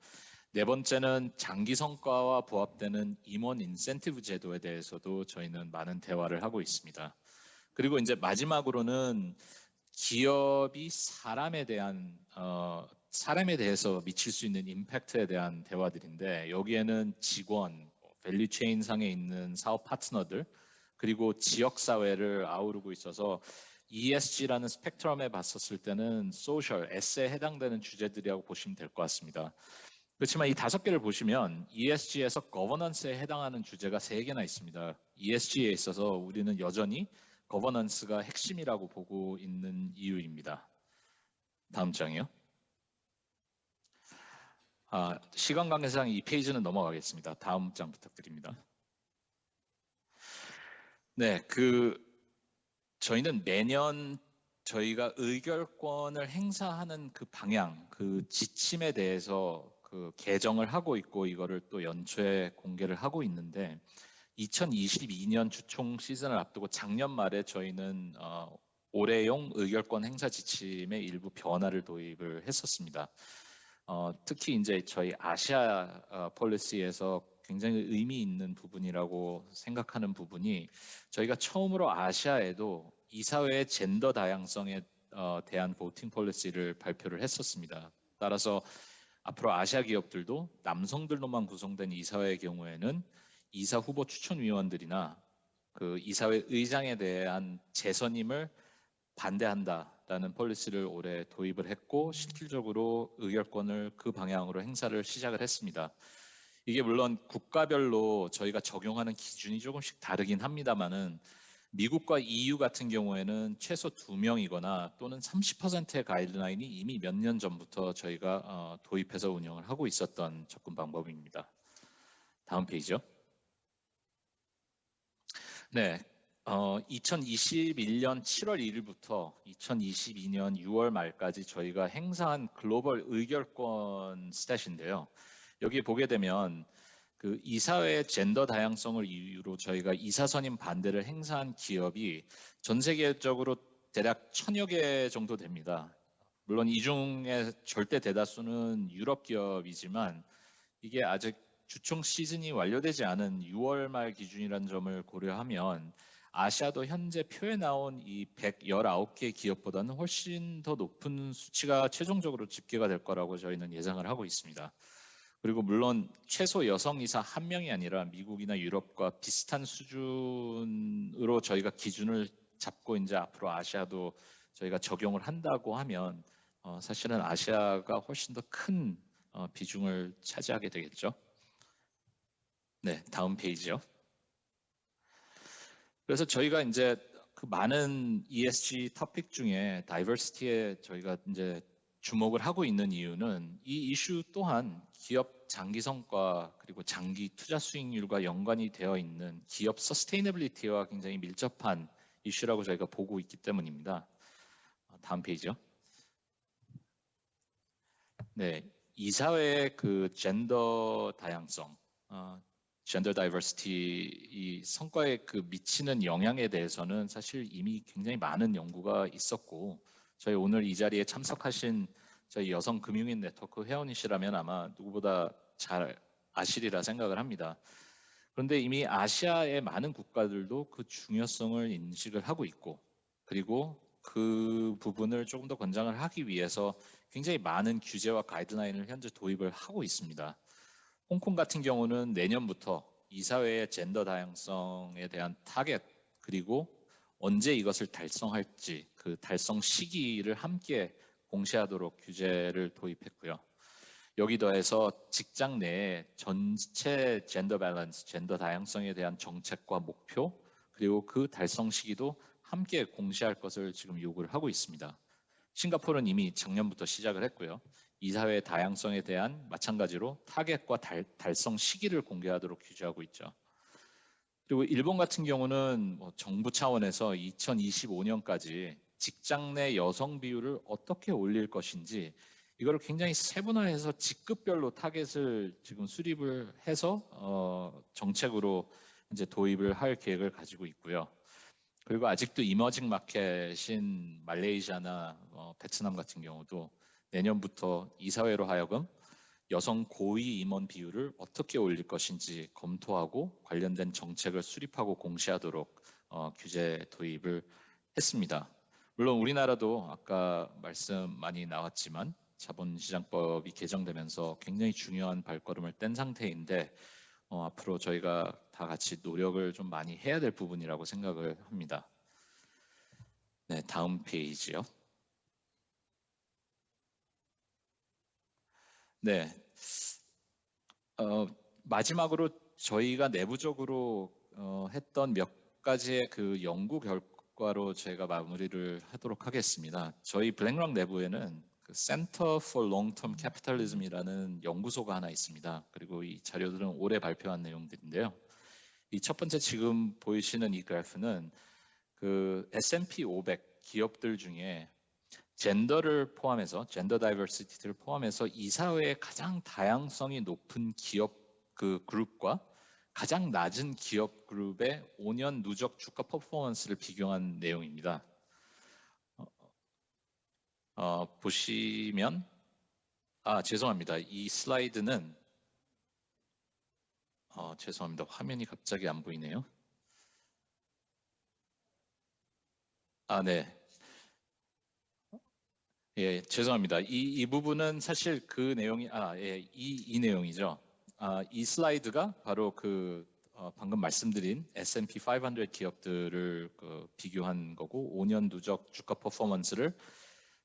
Speaker 3: 네 번째는 장기 성과와 부합되는 임원 인센티브 제도에 대해서도 저희는 많은 대화를 하고 있습니다. 그리고 이제 마지막으로는 기업이 사람에 대해서 미칠 수 있는 임팩트에 대한 대화들인데 여기에는 직원, 밸류체인 상에 있는 사업 파트너들, 그리고 지역 사회를 아우르고 있어서 ESG라는 스펙트럼에 봤었을 때는 소셜, S에 해당되는 주제들이라고 보시면 될 것 같습니다. 그렇지만 이 5개를 보시면 ESG에서 거버넌스에 해당하는 주제가 3개나 있습니다. ESG에 있어서 우리는 여전히 거버넌스가 핵심이라고 보고 있는 이유입니다. 다음 장이요. 시간 관계상 이 페이지는 넘어가겠습니다. 다음 장 부탁드립니다. 네, 저희는 매년 저희가 의결권을 행사하는 그 방향, 그 지침에 대해서 그 개정을 하고 있고 이거를 또 연초에 공개를 하고 있는데 2022년 주총 시즌을 앞두고 작년 말에 저희는 올해용 의결권 행사 지침의 일부 변화를 도입을 했었습니다. 특히 이제 저희 아시아 폴리시에서 굉장히 의미 있는 부분이라고 생각하는 부분이 저희가 처음으로 아시아에도 이사회의 젠더 다양성에 대한 보팅 폴리시를 발표를 했었습니다. 따라서 앞으로 아시아 기업들도 남성들로만 구성된 이사회의 경우에는 이사 후보 추천위원들이나 그 이사회 의장에 대한 재선임을 반대한다라는 폴리시를 올해 도입을 했고 실질적으로 의결권을 그 방향으로 행사를 시작을 했습니다. 이게 물론 국가별로 저희가 적용하는 기준이 조금씩 다르긴 합니다만은 미국과 EU 같은 경우에는 최소 2명이거나 또는 30%의 가이드라인이 이미 몇 년 전부터 저희가 도입해서 운영을 하고 있었던 접근 방법입니다. 다음 페이지요. 네, 2021년 7월 1일부터 2022년 6월 말까지 저희가 행사한 글로벌 의결권 스탯인데요. 여기 보게 되면 그 이사회의 젠더 다양성을 이유로 저희가 이사 선임 반대를 행사한 기업이 전 세계적으로 대략 1000여 개 정도 됩니다. 물론 이 중에 절대 대다수는 유럽 기업이지만 이게 아직 주총 시즌이 완료되지 않은 6월 말 기준이라는 점을 고려하면 아시아도 현재 표에 나온 이 119개 기업보다는 훨씬 더 높은 수치가 최종적으로 집계가 될 거라고 저희는 예상을 하고 있습니다. 그리고 물론 최소 여성 이사 1명이 아니라 미국이나 유럽과 비슷한 수준으로 저희가 기준을 잡고 이제 앞으로 아시아도 저희가 적용을 한다고 하면 사실은 아시아가 훨씬 더 큰 비중을 차지하게 되겠죠. 네, 다음 페이지요. 그래서 저희가 이제 그 많은 ESG 토픽 중에 다이버시티에 저희가 이제 주목을 하고 있는 이유는 이 이슈 또한 기업 장기 성과 그리고 장기 투자 수익률과 연관이 되어 있는 기업 서스테이너빌리티와 굉장히 밀접한 이슈라고 저희가 보고 있기 때문입니다. 다음 페이지요. 네, 이 사회의 그 젠더 다양성, 젠더 다이버시티 이 성과에 그 미치는 영향에 대해서는 사실 이미 굉장히 많은 연구가 있었고 저희 오늘 이 자리에 참석하신 저희 여성 금융인 네트워크 회원이시라면 아마 누구보다 잘 아시리라 생각을 합니다. 그런데 이미 아시아의 많은 국가들도 그 중요성을 인식을 하고 있고 그리고 그 부분을 조금 더 권장을 하기 위해서 굉장히 많은 규제와 가이드라인을 현재 도입을 하고 있습니다. 홍콩 같은 경우는 내년부터 이사회의 젠더 다양성에 대한 타겟 그리고 언제 이것을 달성할지 그 달성 시기를 함께 공시하도록 규제를 도입했고요. 여기 더해서 직장 내에 전체 젠더 밸런스, 젠더 다양성에 대한 정책과 목표 그리고 그 달성 시기도 함께 공시할 것을 지금 요구를 하고 있습니다. 싱가포르는 이미 작년부터 시작을 했고요. 이사회의 다양성에 대한 마찬가지로 타겟과 달성 시기를 공개하도록 규제하고 있죠. 그리고 일본 같은 경우는 정부 차원에서 2025년까지 직장 내 여성 비율을 어떻게 올릴 것인지 이거를 굉장히 세분화해서 직급별로 타겟을 지금 수립을 해서 정책으로 이제 도입을 할 계획을 가지고 있고요. 그리고 아직도 이머징 마켓인 말레이시아나 베트남 같은 경우도 내년부터 이사회로 하여금 여성 고위 임원 비율을 어떻게 올릴 것인지 검토하고 관련된 정책을 수립하고 공시하도록 규제 도입을 했습니다. 물론 우리나라도 아까 말씀 많이 나왔지만 자본시장법이 개정되면서 굉장히 중요한 발걸음을 뗀 상태인데 앞으로 저희가 다 같이 노력을 좀 많이 해야 될 부분이라고 생각을 합니다. 네, 다음 페이지요. 네, 마지막으로 저희가 내부적으로 했던 몇 가지의 그 연구 결과로 제가 마무리를 하도록 하겠습니다. 저희 블랙락 내부에는 그 Center for Long-Term Capitalism이라는 연구소가 하나 있습니다. 그리고 이 자료들은 올해 발표한 내용들인데요. 이 첫 번째 지금 보이시는 이 그래프는 그 S&P 500 기업들 중에 젠더를 포함해서 젠더 다이버시티를 포함해서 이 사회의 가장 다양성이 높은 기업 그 그룹과 가장 낮은 기업 그룹의 5년 누적 주가 퍼포먼스를 비교한 내용입니다. 보시면 죄송합니다. 이 슬라이드는 죄송합니다. 화면이 갑자기 안 보이네요. 네. 예, 죄송합니다. 이 부분은 사실 그 내용이 이 내용이죠. 이 슬라이드가 바로 그 방금 말씀드린 S&P 500 기업들을 비교한 거고 5년 누적 주가 퍼포먼스를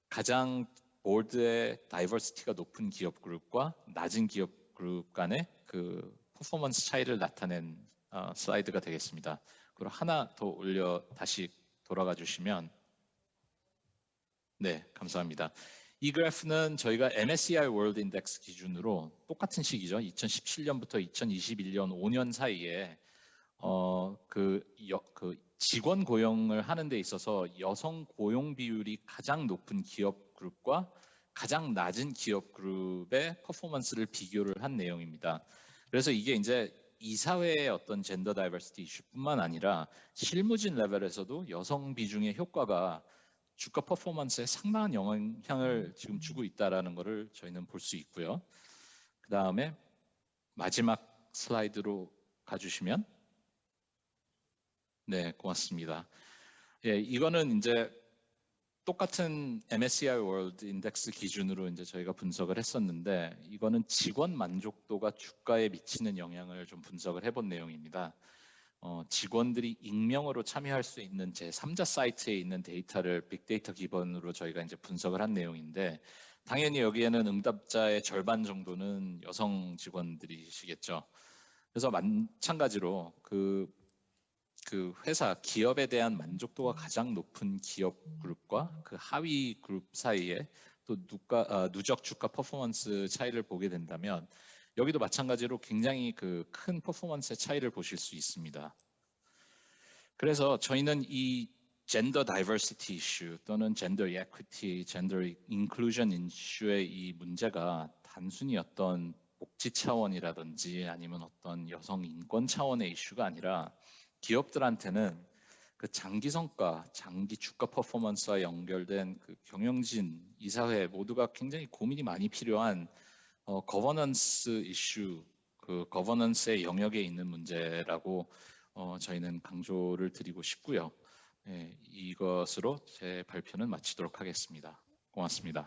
Speaker 3: 가장 보드의 다이버시티가 높은 기업 그룹과 낮은 기업 그룹 간의 그 퍼포먼스 차이를 나타낸 슬라이드가 되겠습니다. 그리고 하나 더 올려 다시 돌아가 주시면 네, 감사합니다. 이 그래프는 저희가 MSCI 월드 인덱스 기준으로 똑같은 시기죠. 2017년부터 2021년 5년 사이에 그 직원 고용을 하는 데 있어서 여성 고용 비율이 가장 높은 기업 그룹과 가장 낮은 기업 그룹의 퍼포먼스를 비교를 한 내용입니다. 그래서 이게 이제 이 사회의 어떤 젠더 다이버시티 이슈뿐만 아니라 실무진 레벨에서도 여성 비중의 효과가 주가 퍼포먼스에 상당한 영향을 지금 주고 있다라는 것을 저희는 볼 수 있고요. 그 다음에 마지막 슬라이드로 가주시면 네, 고맙습니다. 예, 이거는 이제 똑같은 MSCI 월드 인덱스 기준으로 이제 저희가 분석을 했었는데 이거는 직원 만족도가 주가에 미치는 영향을 좀 분석을 해본 내용입니다. 직원들이 익명으로 참여할 수 있는 제3자 사이트에 있는 데이터를 빅데이터 기반으로 저희가 이제 분석을 한 내용인데 당연히 여기에는 응답자의 절반 정도는 여성 직원들이시겠죠. 그래서 마찬가지로 그 회사 기업에 대한 만족도가 가장 높은 기업 그룹과 그 하위 그룹 사이에 또 누적 주가 퍼포먼스 차이를 보게 된다면 여기도 마찬가지로 굉장히 그 큰 퍼포먼스의 차이를 보실 수 있습니다. 그래서 저희는 이 젠더 다이버시티 이슈 또는 젠더 이퀴티, 젠더 인클루전 이슈의 이 문제가 단순히 어떤 복지 차원이라든지 아니면 어떤 여성 인권 차원의 이슈가 아니라 기업들한테는 그 장기 성과, 장기 주가 퍼포먼스와 연결된 그 경영진, 이사회 모두가 굉장히 고민이 많이 필요한 거버넌스 이슈, 그 거버넌스의 영역에 있는 문제라고 저희는 강조를 드리고 싶고요. 예, 이것으로 제 발표는 마치도록 하겠습니다. 고맙습니다.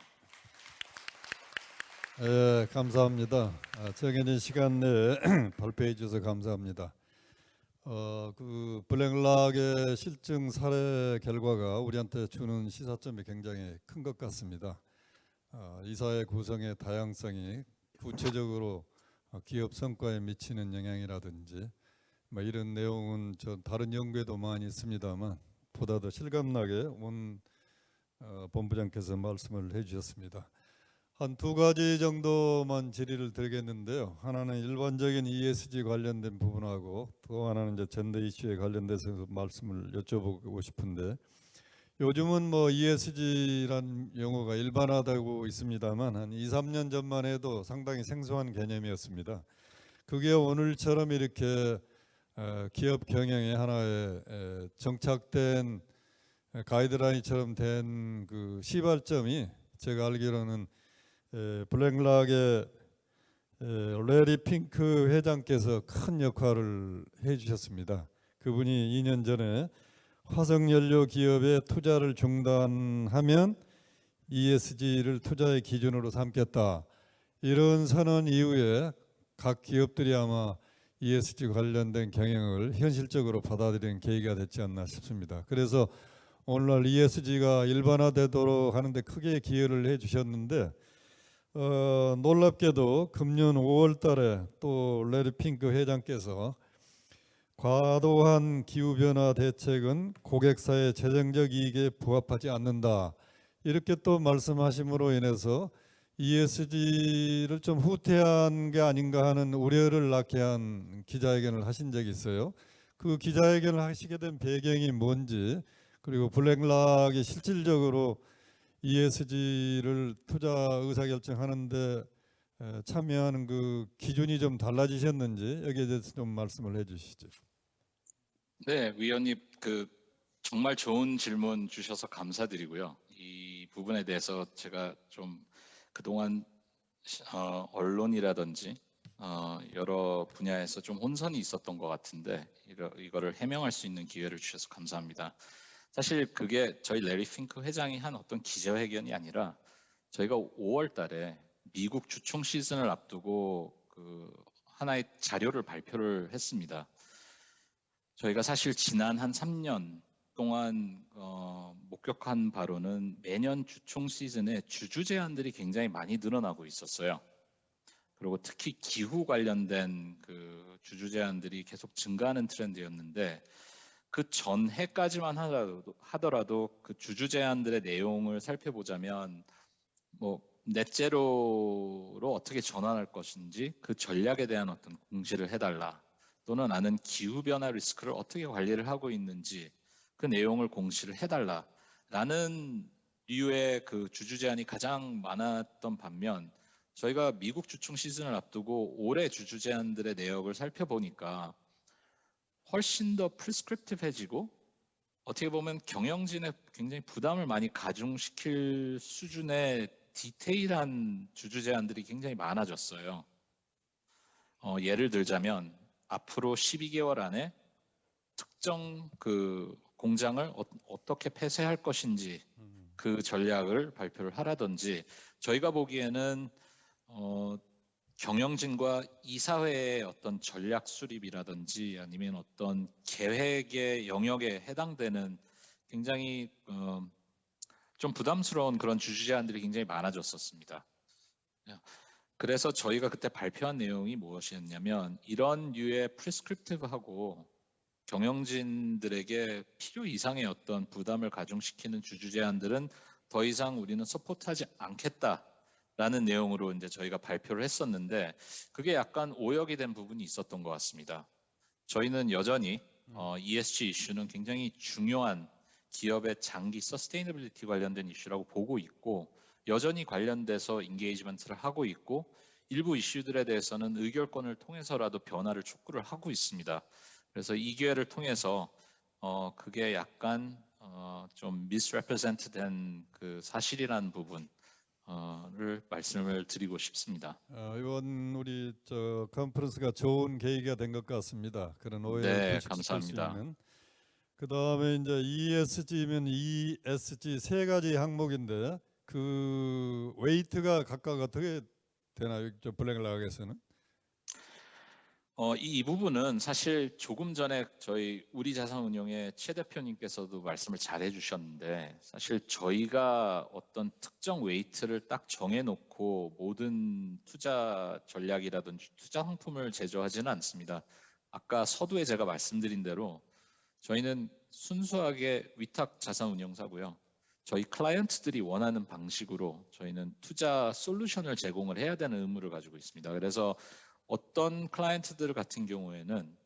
Speaker 1: 예, 감사합니다. 정해진 시간 내에 발표해 주셔서 감사합니다. 그 블랙락의 실증 사례 결과가 우리한테 주는 시사점이 굉장히 큰 것 같습니다. 이사회 구성의 다양성이 구체적으로 기업 성과에 미치는 영향이라든지 뭐 이런 내용은 저 다른 연구에도 많이 있습니다만 보다 더 실감나게 온 본부장께서 말씀을 해주셨습니다. 한 두 가지 정도만 질의를 드리겠는데요. 하나는 일반적인 ESG 관련된 부분하고 또 하나는 이제 젠더 이슈에 관련돼서 말씀을 여쭤보고 싶은데, 요즘은 뭐 ESG란 용어가 일반화되고 있습니다만 한 2, 3년 전만 해도 상당히 생소한 개념이었습니다. 그게 오늘처럼 이렇게 기업 경영의 하나의 정착된 가이드라인처럼 된 그 시발점이 제가 알기로는 블랙락의 레리 핑크 회장께서 큰 역할을 해주셨습니다. 그분이 2년 전에 화석연료 기업의 투자를 중단하면 ESG를 투자의 기준으로 삼겠다, 이런 선언 이후에 각 기업들이 아마 ESG 관련된 경영을 현실적으로 받아들이는 계기가 됐지 않나 싶습니다. 그래서 오늘날 ESG가 일반화되도록 하는데 크게 기여를 해주셨는데, 놀랍게도 금년 5월 달에 또 레리 핑크 회장께서 과도한 기후변화 대책은 고객사의 재정적 이익에 부합하지 않는다, 이렇게 또 말씀하심으로 인해서 ESG를 좀 후퇴한 게 아닌가 하는 우려를 낳게 한 기자회견을 하신 적이 있어요. 그 기자회견을 하시게 된 배경이 뭔지, 그리고 블랙락이 실질적으로 ESG를 투자 의사결정하는데 참여하는 그 기준이 좀 달라지셨는지 여기에 대해서 좀 말씀을 해주시죠.
Speaker 3: 네, 위원님 그 정말 좋은 질문 주셔서 감사드리고요. 이 부분에 대해서 제가 좀 그동안 언론이라든지 여러 분야에서 좀 혼선이 있었던 것 같은데 이거를 해명할 수 있는 기회를 주셔서 감사합니다. 사실 그게 저희 레리 핑크 회장이 한 어떤 기자회견이 아니라 저희가 5월 달에 미국 주총 시즌을 앞두고 그 하나의 자료를 발표를 했습니다. 저희가 사실 지난 한 3년 동안 목격한 바로는 매년 주총 시즌에 주주 제안들이 굉장히 많이 늘어나고 있었어요. 그리고 특히 기후 관련된 그 주주 제안들이 계속 증가하는 트렌드였는데, 그 전해까지만 하더라도 그 주주 제안들의 내용을 살펴보자면 뭐 넷제로로 어떻게 전환할 것인지 그 전략에 대한 어떤 공시를 해달라, 또는 나는 기후변화 리스크를 어떻게 관리를 하고 있는지 그 내용을 공시를 해달라라는 류의 그 주주 제안이 가장 많았던 반면, 저희가 미국 주총 시즌을 앞두고 올해 주주 제안들의 내역을 살펴보니까 훨씬 더 프리스크립티브해지고 어떻게 보면 경영진에 굉장히 부담을 많이 가중시킬 수준의 디테일한 주주 제안들이 굉장히 많아졌어요. 예를 들자면 앞으로 12개월 안에 특정 그 공장을 어떻게 폐쇄할 것인지 그 전략을 발표를 하라든지, 저희가 보기에는 경영진과 이사회의 어떤 전략 수립이라든지 아니면 어떤 계획의 영역에 해당되는 굉장히 좀 부담스러운 그런 주주 제안들이 굉장히 많아졌었습니다. 그래서 저희가 그때 발표한 내용이 무엇이었냐면, 이런 류의 프리스크립티브하고 경영진들에게 필요 이상의 어떤 부담을 가중시키는 주주 제안들은 더 이상 우리는 서포트하지 않겠다라는 내용으로 이제 저희가 발표를 했었는데 그게 약간 오역이 된 부분이 있었던 것 같습니다. 저희는 여전히 ESG 이슈는 굉장히 중요한 기업의 장기 서스테이너빌리티 관련된 이슈라고 보고 있고 여전히 관련돼서 인게이지먼트를 하고 있고 일부 이슈들에 대해서는 의결권을 통해서라도 변화를 촉구를 하고 있습니다. 그래서 이 기회를 통해서 그게 약간 좀 misrepresent된 그 사실이라는 부분을 말씀을 드리고 싶습니다.
Speaker 1: 이번 우리 저 컨퍼런스가 좋은 계기가 된 것 같습니다. 그런 오해를
Speaker 3: 네,
Speaker 1: 불식시킬 수
Speaker 3: 감사합니다.
Speaker 1: 있는. 그 다음에 이제 ESG면 ESG 세 가지 항목인데 그 웨이트가 각각 어떻게 되나요? 저 블랙락에서는?
Speaker 3: 이 부분은 사실 조금 전에 저희 우리자산운용의 최 대표님께서도 말씀을 잘 해주셨는데 사실 저희가 어떤 특정 웨이트를 딱 정해놓고 모든 투자 전략이라든지 투자 상품을 제조하지는 않습니다. 아까 서두에 제가 말씀드린 대로 저희는 순수하게 위탁 자산운용사고요. 저희 클라이언트들이 원하는 방식으로 저희는 투자 솔루션을 제공을 해야 되는 의무를 가지고 있습니다. 그래서 어떤 클라이언트들 같은 경우에는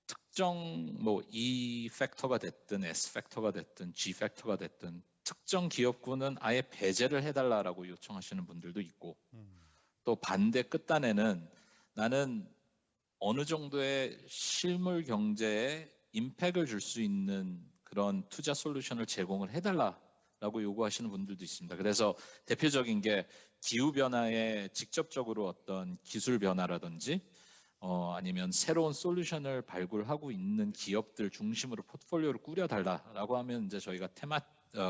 Speaker 3: 특정 뭐 E 팩터가 됐든 S 팩터가 됐든 G 팩터가 됐든 특정 기업군은 아예 배제를 해달라라고 요청하시는 분들도 있고 또 반대 끝단에는 나는 어느 정도의 실물 경제에 임팩을 줄 수 있는 그런 투자 솔루션을 제공을 해달라라고 요구하시는 분들도 있습니다. 그래서 대표적인 게 기후 변화에 직접적으로 어떤 기술 변화라든지 아니면 새로운 솔루션을 발굴하고 있는 기업들 중심으로 포트폴리오를 꾸려달라라고 하면 이제 저희가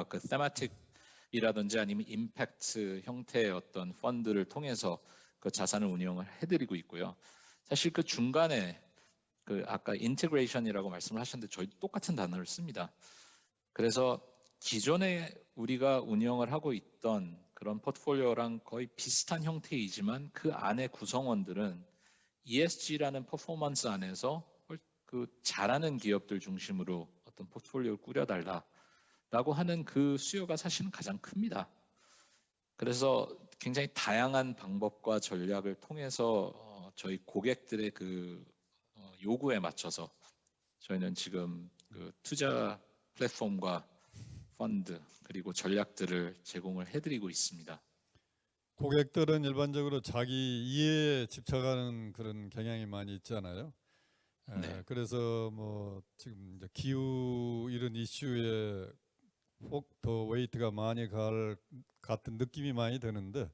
Speaker 3: 그 테마틱이라든지 아니면 임팩트 형태의 어떤 펀드를 통해서 그 자산을 운영을 해드리고 있고요. 사실 그 중간에 그 아까 인테그레이션이라고 말씀을 하셨는데 저희도 똑같은 단어를 씁니다. 그래서 기존에 우리가 운영을 하고 있던 그런 포트폴리오랑 거의 비슷한 형태이지만 그 안에 구성원들은 ESG라는 퍼포먼스 안에서 그 잘하는 기업들 중심으로 어떤 포트폴리오를 꾸려달라라고 하는 그 수요가 사실은 가장 큽니다. 그래서 굉장히 다양한 방법과 전략을 통해서 저희 고객들의 그 요구에 맞춰서 저희는 지금 그 투자 플랫폼과 펀드 그리고 전략들을 제공을 해드리고 있습니다.
Speaker 1: 고객들은 일반적으로 자기 이해에 집착하는 그런 경향이 많이 있잖아요.
Speaker 3: 네.
Speaker 1: 그래서 뭐 지금 이제 기후 이런 이슈에 혹 더 웨이트가 많이 갈 같은 느낌이 많이 드는데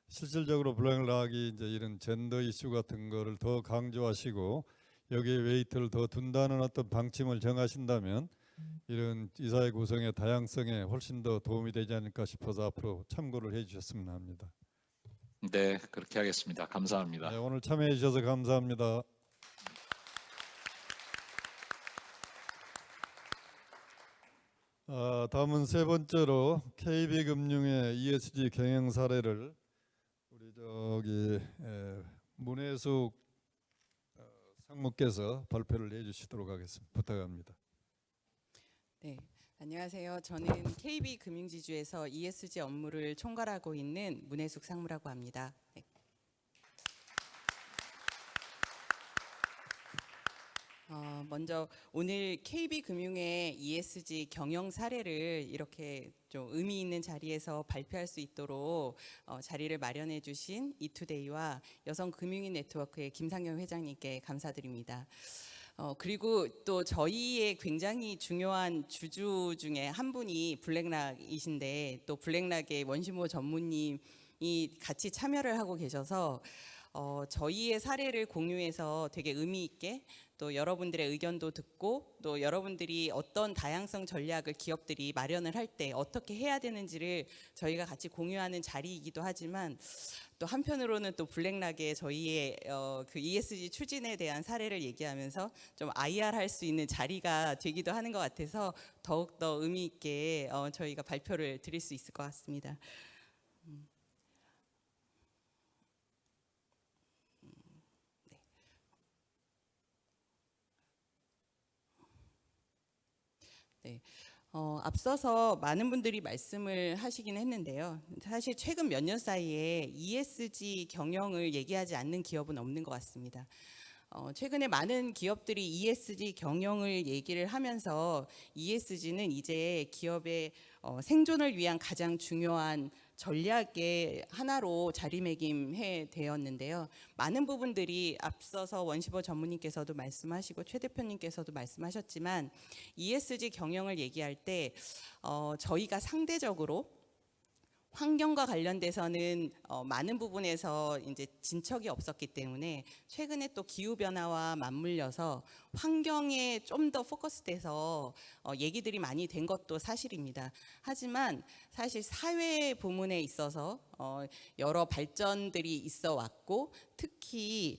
Speaker 1: 실질적으로 블랙락이 이제 이런 젠더 이슈 같은 거를 더 강조하시고 여기에 웨이트를 더 둔다는 어떤 방침을 정하신다면 이런 이사회 구성의 다양성에 훨씬 더 도움이 되지 않을까 싶어서 앞으로 참고를 해주셨으면 합니다.
Speaker 3: 네, 그렇게 하겠습니다. 감사합니다.
Speaker 1: 네, 오늘 참여해 주셔서 감사합니다. 다음은 세 번째로 KB금융의 ESG 경영 사례를 우리 저기 문혜숙 상무께서 발표를 해주시도록 하겠습니다. 부탁합니다.
Speaker 4: 네, 안녕하세요. 저는 KB금융지주에서 ESG 업무를 총괄하고 있는 문혜숙 상무라고 합니다. 네. 먼저 오늘 KB금융의 ESG 경영 사례를 이렇게 좀 의미 있는 자리에서 발표할 수 있도록 자리를 마련해 주신 이투데이와 여성금융인 네트워크의 김상영 회장님께 감사드립니다. 그리고 또 저희의 굉장히 중요한 주주 중에 한 분이 블랙락이신데 또 블랙락의 원시모 전무님이 같이 참여를 하고 계셔서 저희의 사례를 공유해서 되게 의미 있게 또 여러분들의 의견도 듣고 또 여러분들이 어떤 다양성 전략을 기업들이 마련을 할 때 어떻게 해야 되는지를 저희가 같이 공유하는 자리이기도 하지만 또 한편으로는 또 블랙락의 저희의 그 ESG 추진에 대한 사례를 얘기하면서 좀 IR 할 수 있는 자리가 되기도 하는 것 같아서 더욱더 의미 있게 저희가 발표를 드릴 수 있을 것 같습니다. 네. 앞서서 많은 분들이 말씀을 하시긴 했는데요. 사실 최근 몇 년 사이에 ESG 경영을 얘기하지 않는 기업은 없는 것 같습니다. 최근에 많은 기업들이 ESG 경영을 얘기를 하면서 ESG는 이제 기업의 생존을 위한 가장 중요한 전략의 하나로 자리매김해 되었는데요. 많은 부분들이 앞서서 원시보 전무님께서도 말씀하시고 최 대표님께서도 말씀하셨지만 ESG 경영을 얘기할 때 저희가 상대적으로 환경과 관련돼서는 많은 부분에서 이제 진척이 없었기 때문에 최근에 또 기후 변화와 맞물려서 환경에 좀 더 포커스돼서 얘기들이 많이 된 것도 사실입니다. 하지만 사실 사회 부문에 있어서 여러 발전들이 있어 왔고 특히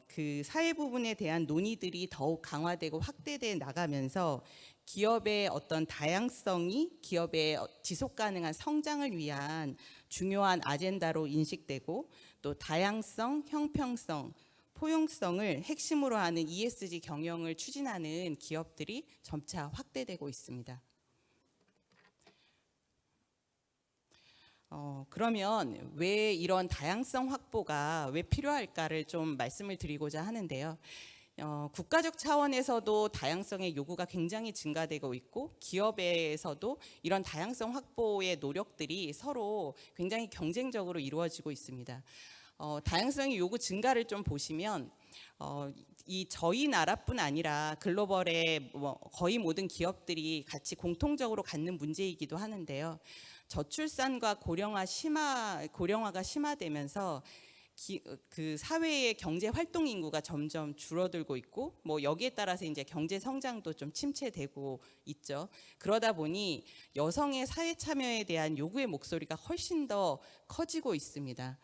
Speaker 4: 그 사회 부분에 대한 논의들이 더욱 강화되고 확대돼 나가면서 기업의 어떤 다양성이 기업의 지속 가능한 성장을 위한 중요한 아젠다로 인식되고 또 다양성, 형평성, 포용성을 핵심으로 하는 ESG 경영을 추진하는 기업들이 점차 확대되고 있습니다. 그러면 왜 이런 다양성 확보가 왜 필요할까를 좀 말씀을 드리고자 하는데요. 국가적 차원에서도 다양성의 요구가 굉장히 증가되고 있고 기업에서도 이런 다양성 확보의 노력들이 서로 굉장히 경쟁적으로 이루어지고 있습니다. 다양성의 요구 증가를 좀 보시면 이 저희 나라뿐 아니라 글로벌의 거의 모든 기업들이 같이 공통적으로 갖는 문제이기도 하는데요. 저출산과 고령화가 심화되면서 그 사회의 경제 활동 인구가 점점 줄어들고 있고 여기에 따라서 이제 경제 성장도 좀 침체되고 있죠. 그러다 보니 여성의 사회 참여에 대한 요구의 목소리가 훨씬 더 커지고 있습니다.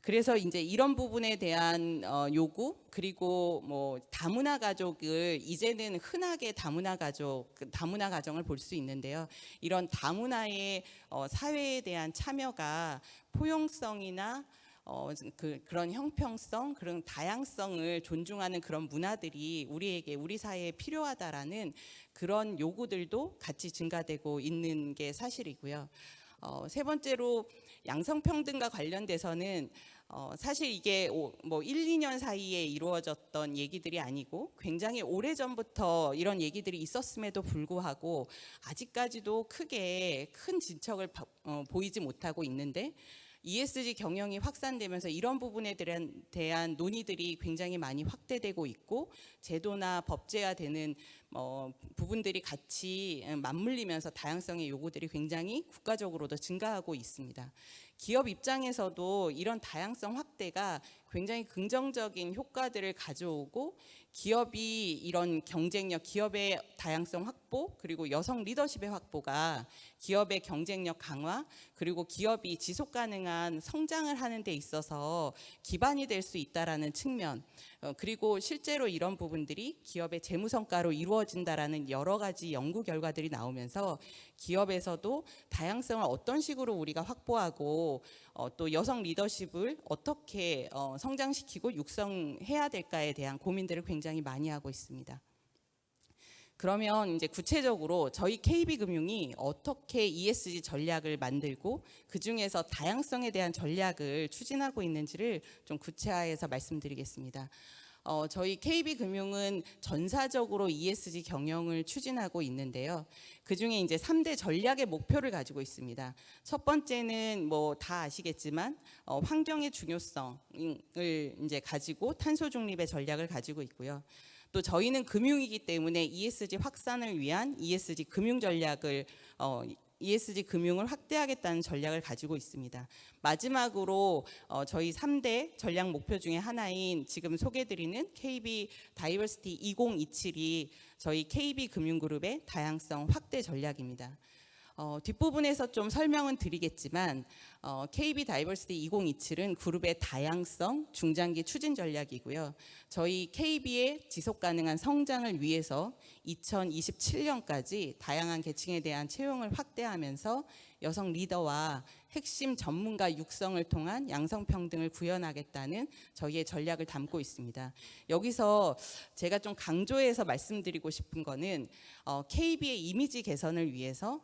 Speaker 4: 그래서 이제 이런 부분에 대한 요구 그리고 다문화 가족을 이제는 흔하게 다문화 가정을 볼 수 있는데요. 이런 다문화의 사회에 대한 참여가 포용성이나 그런 형평성, 그런 다양성을 존중하는 그런 문화들이 우리 사회에 필요하다라는 그런 요구들도 같이 증가되고 있는 게 사실이고요. 세 번째로 양성평등과 관련돼서는 사실 이게 1, 2년 사이에 이루어졌던 얘기들이 아니고 굉장히 오래전부터 이런 얘기들이 있었음에도 불구하고 아직까지도 크게 큰 진척을 보이지 못하고 있는데 ESG 경영이 확산되면서 이런 부분에 대한 논의들이 굉장히 많이 확대되고 있고 제도나 법제화되는 부분들이 같이 맞물리면서 다양성의 요구들이 굉장히 국가적으로도 증가하고 있습니다. 기업 입장에서도 이런 다양성 확대가 굉장히 긍정적인 효과들을 가져오고 기업이 이런 경쟁력, 기업의 다양성 확보 그리고 여성 리더십의 확보가 기업의 경쟁력 강화 그리고 기업이 지속 가능한 성장을 하는 데 있어서 기반이 될 수 있다라는 측면 그리고 실제로 이런 부분들이 기업의 재무 성과로 이루어진다라는 여러 가지 연구 결과들이 나오면서 기업에서도 다양성을 어떤 식으로 우리가 확보하고 또 여성 리더십을 어떻게 성장시키고 육성해야 될까에 대한 고민들을 굉장히 많이 하고 있습니다. 그러면 이제 구체적으로 저희 KB금융이 어떻게 ESG 전략을 만들고 그 중에서 다양성에 대한 전략을 추진하고 있는지를 좀 구체화해서 말씀드리겠습니다. 저희 KB금융은 전사적으로 ESG 경영을 추진하고 있는데요. 그 중에 이제 3대 전략의 목표를 가지고 있습니다. 첫 번째는 다 아시겠지만 환경의 중요성을 이제 가지고 탄소 중립의 전략을 가지고 있고요. 또 저희는 금융이기 때문에 ESG 확산을 위한 ESG 금융 전략을 ESG 금융을 확대하겠다는 전략을 가지고 있습니다. 마지막으로 저희 3대 전략 목표 중에 하나인 지금 소개드리는 KB 다이버시티 2027이 저희 KB금융그룹의 다양성 확대 전략입니다. 뒷부분에서 좀 설명은 드리겠지만 KB 다이버시티 2027은 그룹의 다양성 중장기 추진 전략이고요. 저희 KB의 지속 가능한 성장을 위해서 2027년까지 다양한 계층에 대한 채용을 확대하면서 여성 리더와 핵심 전문가 육성을 통한 양성평등을 구현하겠다는 저희의 전략을 담고 있습니다. 여기서 제가 좀 강조해서 말씀드리고 싶은 거는 KB의 이미지 개선을 위해서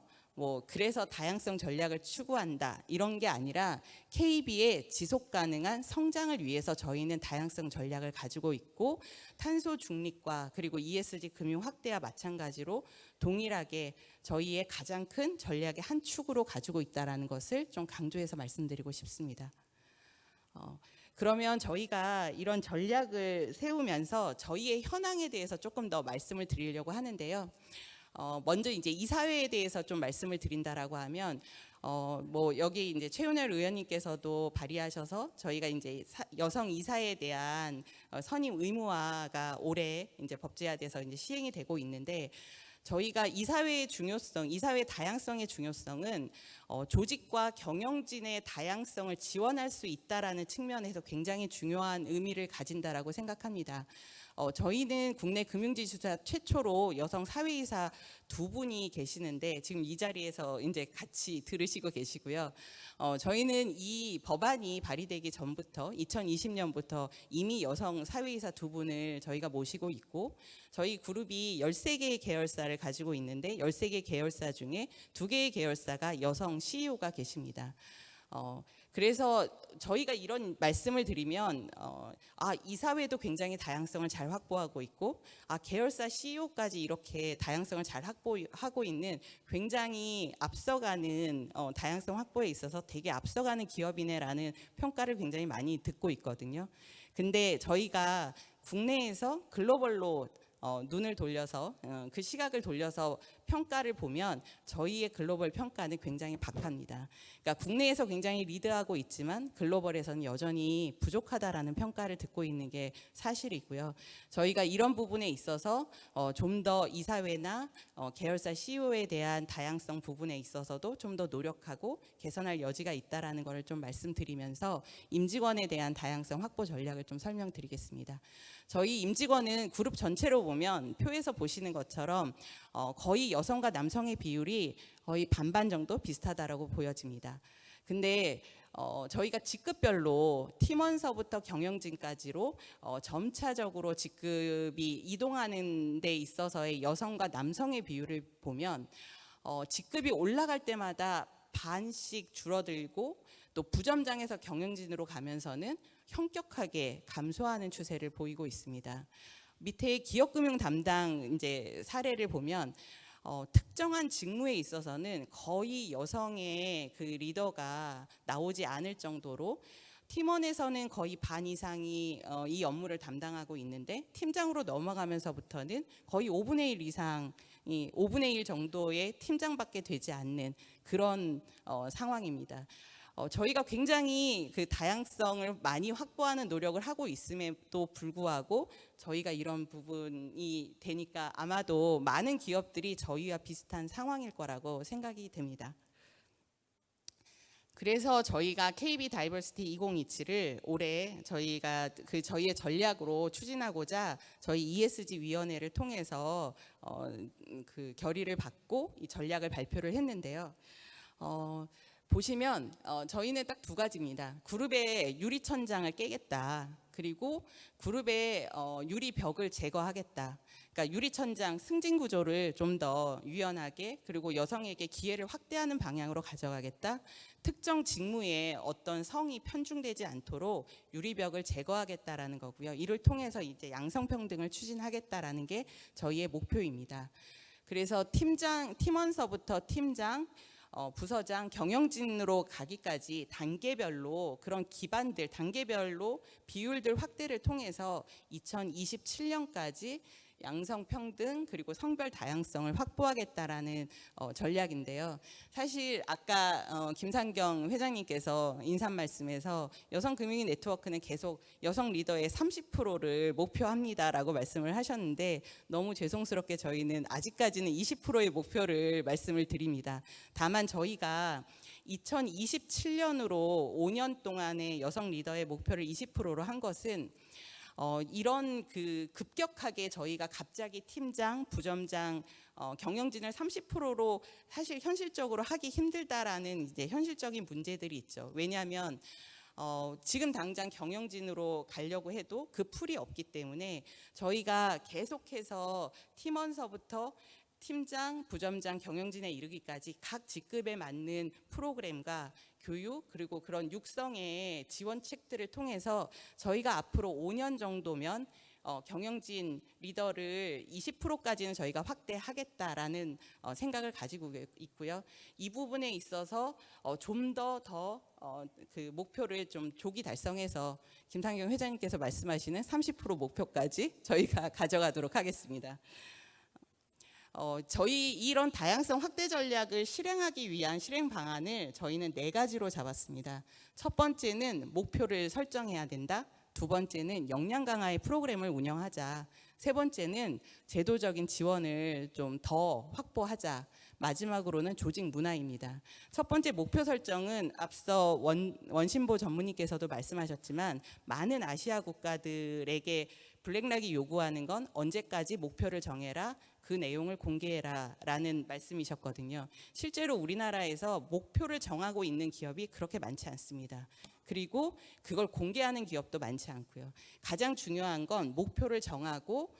Speaker 4: 그래서 다양성 전략을 추구한다 이런 게 아니라 KB의 지속 가능한 성장을 위해서 저희는 다양성 전략을 가지고 있고 탄소 중립과 그리고 ESG 금융 확대와 마찬가지로 동일하게 저희의 가장 큰 전략의 한 축으로 가지고 있다라는 것을 좀 강조해서 말씀드리고 싶습니다. 그러면 저희가 이런 전략을 세우면서 저희의 현황에 대해서 조금 더 말씀을 드리려고 하는데요. 먼저 이제 이사회에 대해서 좀 말씀을 드린다라고 하면 여기 이제 최윤열 의원님께서도 발의하셔서 저희가 이제 여성 이사에 대한 선임 의무화가 올해 이제 법제화돼서 이제 시행이 되고 있는데 저희가 이사회의 중요성, 이사회 다양성의 중요성은 조직과 경영진의 다양성을 지원할 수 있다라는 측면에서 굉장히 중요한 의미를 가진다라고 생각합니다. 저희는 국내 금융지주사 최초로 여성 사회이사 2분이 계시는데 지금 이 자리에서 이제 같이 들으시고 계시고요. 저희는 이 법안이 발의되기 전부터 2020년부터 이미 여성 사회이사 2분을 저희가 모시고 있고 저희 그룹이 13개의 계열사를 가지고 있는데 13개 계열사 중에 2개의 계열사가 여성 CEO가 계십니다. 그래서 저희가 이런 말씀을 드리면 이사회도 굉장히 다양성을 잘 확보하고 있고 계열사 CEO까지 이렇게 다양성을 잘 확보하고 있는 굉장히 앞서가는 다양성 확보에 있어서 되게 앞서가는 기업이네라는 평가를 굉장히 많이 듣고 있거든요. 근데 저희가 국내에서 글로벌로 눈을 돌려서 그 시각을 돌려서 평가를 보면 저희의 글로벌 평가는 굉장히 박합니다. 그러니까 국내에서 굉장히 리드하고 있지만 글로벌에서는 여전히 부족하다라는 평가를 듣고 있는 게 사실이고요. 저희가 이런 부분에 있어서 좀 더 이사회나 계열사 CEO에 대한 다양성 부분에 있어서도 좀 더 노력하고 개선할 여지가 있다라는 것을 좀 말씀드리면서 임직원에 대한 다양성 확보 전략을 좀 설명드리겠습니다. 저희 임직원은 그룹 전체로 보면 표에서 보시는 것처럼 거의 여성과 남성의 비율이 거의 반반 정도 비슷하다라고 보여집니다. 근데 저희가 직급별로 팀원서부터 경영진까지로 점차적으로 직급이 이동하는 데 있어서의 여성과 남성의 비율을 보면 직급이 올라갈 때마다 반씩 줄어들고 또 부점장에서 경영진으로 가면서는 현격하게 감소하는 추세를 보이고 있습니다. 밑에 기업금융 담당 이제 사례를 보면 특정한 직무에 있어서는 거의 여성의 그 리더가 나오지 않을 정도로 팀원에서는 거의 반 이상이 이 업무를 담당하고 있는데 팀장으로 넘어가면서부터는 거의 5분의 1 이상이 5분의 1 정도의 팀장밖에 되지 않는 그런 상황입니다. 저희가 굉장히 그 다양성을 많이 확보하는 노력을 하고 있음에도 불구하고 저희가 이런 부분이 되니까 아마도 많은 기업들이 저희와 비슷한 상황일 거라고 생각이 됩니다. 그래서 저희가 KB 다이버시티 2027을 올해 저희가 저희의 전략으로 추진하고자 저희 ESG 위원회를 통해서 그 결의를 받고 이 전략을 발표를 했는데요. 보시면 저희는 딱 2가지입니다. 그룹의 유리천장을 깨겠다. 그리고 그룹의 유리벽을 제거하겠다. 그러니까 유리천장 승진 구조를 좀 더 유연하게 그리고 여성에게 기회를 확대하는 방향으로 가져가겠다. 특정 직무에 어떤 성이 편중되지 않도록 유리벽을 제거하겠다라는 거고요. 이를 통해서 이제 양성평등을 추진하겠다라는 게 저희의 목표입니다. 그래서 팀원서부터 팀장, 부서장, 경영진으로 가기까지 단계별로 그런 기반들, 단계별로 비율들 확대를 통해서 2027년까지 양성평등 그리고 성별 다양성을 확보하겠다라는 전략인데요. 사실 아까 김상경 회장님께서 인사 말씀에서 여성금융인 네트워크는 계속 여성 리더의 30%를 목표합니다라고 말씀을 하셨는데 너무 죄송스럽게 저희는 아직까지는 20%의 목표를 말씀을 드립니다. 다만 저희가 2027년으로 5년 동안의 여성 리더의 목표를 20%로 한 것은 이런 그 급격하게 저희가 갑자기 팀장, 부점장, 경영진을 30%로 사실 현실적으로 하기 힘들다라는 이제 현실적인 문제들이 있죠. 왜냐하면 지금 당장 경영진으로 가려고 해도 그 풀이 없기 때문에 저희가 계속해서 팀원서부터 팀장, 부점장, 경영진에 이르기까지 각 직급에 맞는 프로그램과 교육 그리고 그런 육성의 지원책들을 통해서 저희가 앞으로 5년 정도면 경영진 리더를 20%까지는 저희가 확대하겠다라는 생각을 가지고 있고요. 이 부분에 있어서 좀 더 그 목표를 좀 조기 달성해서 김상경 회장님께서 말씀하시는 30% 목표까지 저희가 가져가도록 하겠습니다. 저희 이런 다양성 확대 전략을 실행하기 위한 실행 방안을 저희는 4가지로 잡았습니다. 첫 번째는 목표를 설정해야 된다. 두 번째는 역량 강화의 프로그램을 운영하자. 세 번째는 제도적인 지원을 좀 더 확보하자. 마지막으로는 조직 문화입니다. 첫 번째 목표 설정은 앞서 원신보 전무님께서도 말씀하셨지만 많은 아시아 국가들에게 블랙락이 요구하는 건 언제까지 목표를 정해라, 그 내용을 공개해라 라는 말씀이셨거든요. 실제로 우리나라에서 목표를 정하고 있는 기업이 그렇게 많지 않습니다. 그리고 그걸 공개하는 기업도 많지 않고요. 가장 중요한 건 목표를 정하고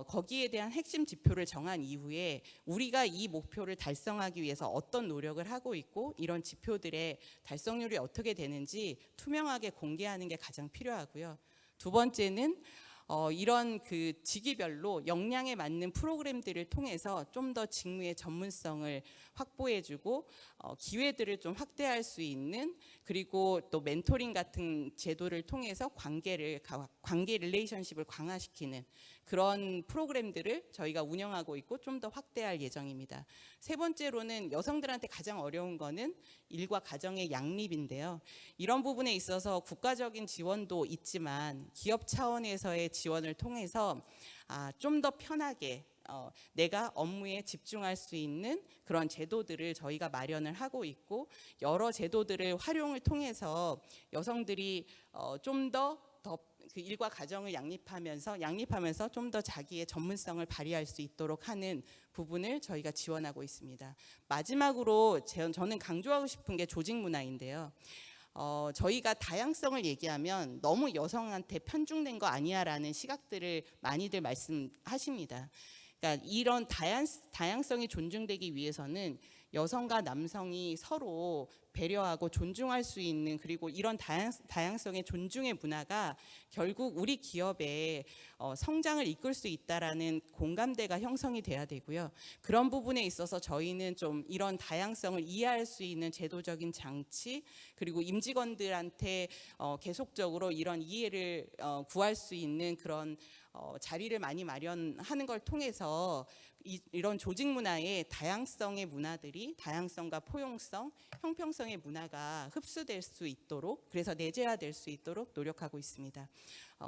Speaker 4: 거기에 대한 핵심 지표를 정한 이후에 우리가 이 목표를 달성하기 위해서 어떤 노력을 하고 있고 이런 지표들의 달성률이 어떻게 되는지 투명하게 공개하는 게 가장 필요하고요. 두 번째는 이런 그 직위별로 역량에 맞는 프로그램들을 통해서 좀 더 직무의 전문성을 확보해주고 기회들을 좀 확대할 수 있는 그리고 또 멘토링 같은 제도를 통해서 관계 릴레이션십을 강화시키는 그런 프로그램들을 저희가 운영하고 있고 좀 더 확대할 예정입니다. 세 번째로는 여성들한테 가장 어려운 거는 일과 가정의 양립인데요. 이런 부분에 있어서 국가적인 지원도 있지만 기업 차원에서의 지원을 통해서 좀 더 편하게 내가 업무에 집중할 수 있는 그런 제도들을 저희가 마련을 하고 있고 여러 제도들을 활용을 통해서 여성들이 좀 더 그 일과 가정을 양립하면서 좀 더 자기의 전문성을 발휘할 수 있도록 하는 부분을 저희가 지원하고 있습니다. 마지막으로 저는 강조하고 싶은 게 조직 문화인데요. 저희가 다양성을 얘기하면 너무 여성한테 편중된 거 아니야라는 시각들을 많이들 말씀하십니다. 그러니까 이런 다양성이 존중되기 위해서는 여성과 남성이 서로 배려하고 존중할 수 있는 그리고 이런 다양성의 존중의 문화가 결국 우리 기업의 성장을 이끌 수 있다라는 공감대가 형성이 돼야 되고요. 그런 부분에 있어서 저희는 좀 이런 다양성을 이해할 수 있는 제도적인 장치 그리고 임직원들한테 계속적으로 이런 이해를 구할 수 있는 그런 자리를 많이 마련하는 걸 통해서 이런 조직 문화의 다양성의 문화들이 다양성과 포용성, 형평성의 문화가 흡수될 수 있도록 그래서 내재화될 수 있도록 노력하고 있습니다.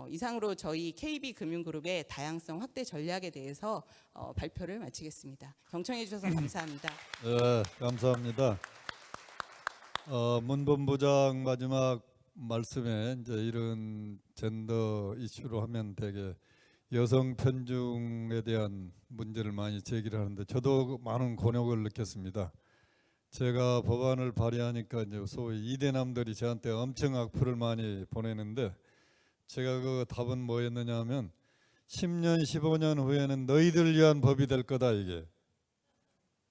Speaker 4: 이상으로 저희 KB금융그룹의 다양성 확대 전략에 대해서 발표를 마치겠습니다. 경청해 주셔서 감사합니다.
Speaker 1: 네, 감사합니다. 문 본부장 마지막 말씀에 이제 이런 젠더 이슈로 하면 되게 여성 편중에 대한 문제를 많이 제기를 하는데 저도 많은 곤욕을 느꼈습니다. 제가 법안을 발의하니까 이제 소위 이대남들이 저한테 엄청 악플을 많이 보내는데 제가 그 답은 뭐였느냐 하면 10년 15년 후에는 너희들 위한 법이 될 거다 이게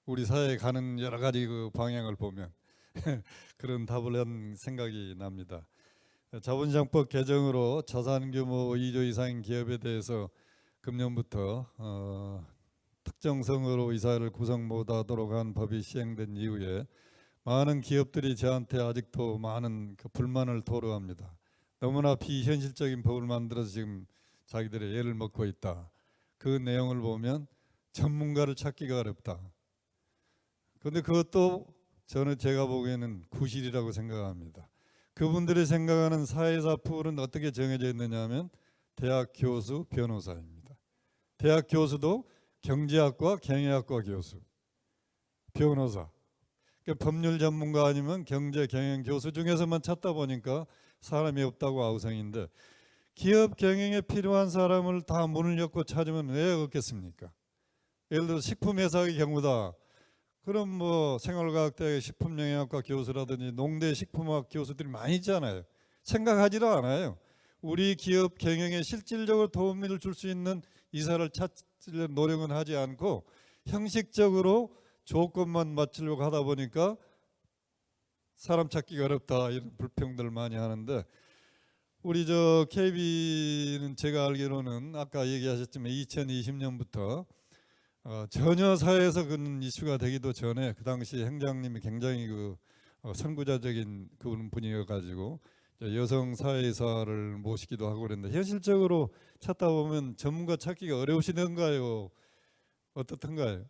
Speaker 1: 우리 사회에 가는 여러 가지 그 방향을 보면 그런 답을 한 생각이 납니다. 자본시장법 개정으로 자산 규모 2조 이상인 기업에 대해서 금년부터 특정성으로 이사를 구성 못하도록 한 법이 시행된 이후에 많은 기업들이 저한테 아직도 많은 그 불만을 토로합니다. 너무나 비현실적인 법을 만들어서 지금 자기들의 애를 먹고 있다. 그 내용을 보면 전문가를 찾기가 어렵다. 그런데 그것도 저는 제가 보기에는 구실이라고 생각합니다. 그분들이 생각하는 사회사 풀은 어떻게 정해져 있느냐 하면 대학 교수, 변호사입니다. 대학 교수도 경제학과, 경영학과 교수, 변호사. 그러니까 법률 전문가 아니면 경제, 경영 교수 중에서만 찾다 보니까 사람이 없다고 아우성인데 기업 경영에 필요한 사람을 다 문을 엮고 찾으면 왜 없겠습니까? 예를 들어 식품회사의 경우다. 그럼 뭐 생활과학대학의 식품영양학과 교수라든지 농대 식품학 교수들이 많이 있잖아요. 생각하지도 않아요. 우리 기업 경영에 실질적으로 도움을 줄 수 있는 이사를 찾으려 노력은 하지 않고 형식적으로 조건만 맞추려고 하다 보니까 사람 찾기가 어렵다 이런 불평들을 많이 하는데 우리 저 KB는 제가 알기로는 아까 얘기하셨지만 2020년부터 전혀 사회에서 그런 이슈가 되기도 전에 그 당시 행장님이 굉장히 선구자적인 그런 분이어가지고 여성 사회이사를 모시기도 하고 그랬는데 현실적으로 찾다 보면 전문가 찾기가 어려우시던가요? 어떻던가요?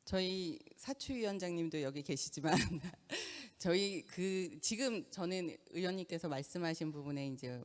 Speaker 4: 저희 사추위원장님도 여기 계시지만 저희 지금 저는 의원님께서 말씀하신 부분에 이제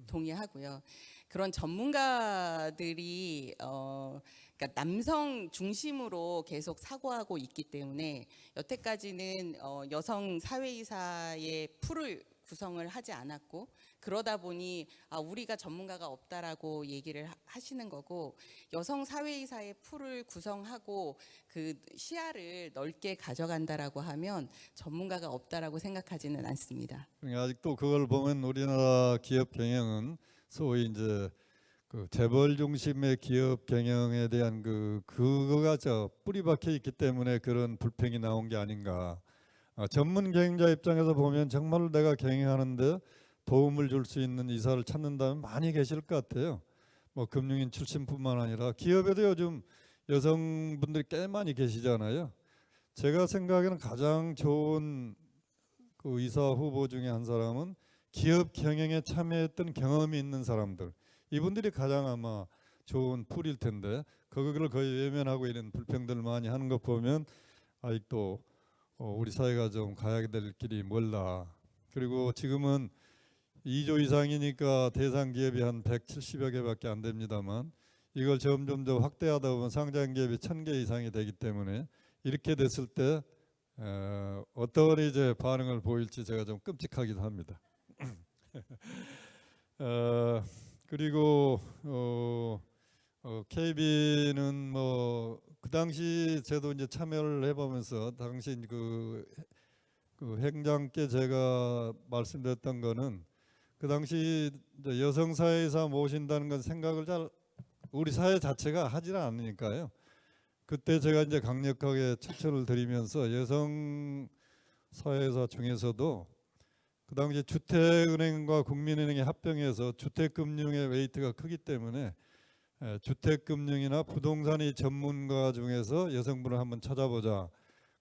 Speaker 4: 동의하고요. 그런 전문가들이 그러니까 남성 중심으로 계속 사고하고 있기 때문에 여태까지는 여성 사회이사의 풀을 구성을 하지 않았고 그러다 보니 우리가 전문가가 없다라고 얘기를 하시는 거고 여성 사회이사의 풀을 구성하고 그 시야를 넓게 가져간다라고 하면 전문가가 없다라고 생각하지는 않습니다.
Speaker 1: 그러니까 아직도 그걸 보면 우리나라 기업 경영은 소위 이제 그 재벌 중심의 기업 경영에 대한 그거가 뿌리 박혀 있기 때문에 그런 불평이 나온 게 아닌가. 전문 경영자 입장에서 보면 정말로 내가 경영하는데 도움을 줄 수 있는 이사를 찾는다면 많이 계실 것 같아요. 뭐 금융인 출신뿐만 아니라 기업에도 요즘 여성분들이 꽤 많이 계시잖아요. 제가 생각에는 가장 좋은 그 이사 후보 중에 한 사람은 기업 경영에 참여했던 경험이 있는 사람들. 이분들이 가장 아마 좋은 풀일 텐데 그거를 거의 외면하고 이런 불평들을 많이 하는 것 보면 아직도 우리 사회가 좀 가야 될 길이 멀다. 그리고 지금은 2조 이상이니까 대상 기업이 한 170여 개밖에 안 됩니다만 이걸 점점 더 확대하다 보면 상장 기업이 1000개 이상이 되기 때문에 이렇게 됐을 때 어떤 이제 반응을 보일지 제가 좀 끔찍하기도 합니다. 그리고 KB는 뭐 그 당시 저도 이제 참여를 해보면서 당시 그 행장께 제가 말씀드렸던 거는 그 당시 여성 사회이사 모신다는 건 생각을 잘 우리 사회 자체가 하질 않으니까요. 그때 제가 이제 강력하게 추천을 드리면서 여성 사회이사 중에서도 그 당시 주택은행과 국민은행이 합병해서 주택금융의 웨이트가 크기 때문에 주택금융이나 부동산의 전문가 중에서 여성분을 한번 찾아보자.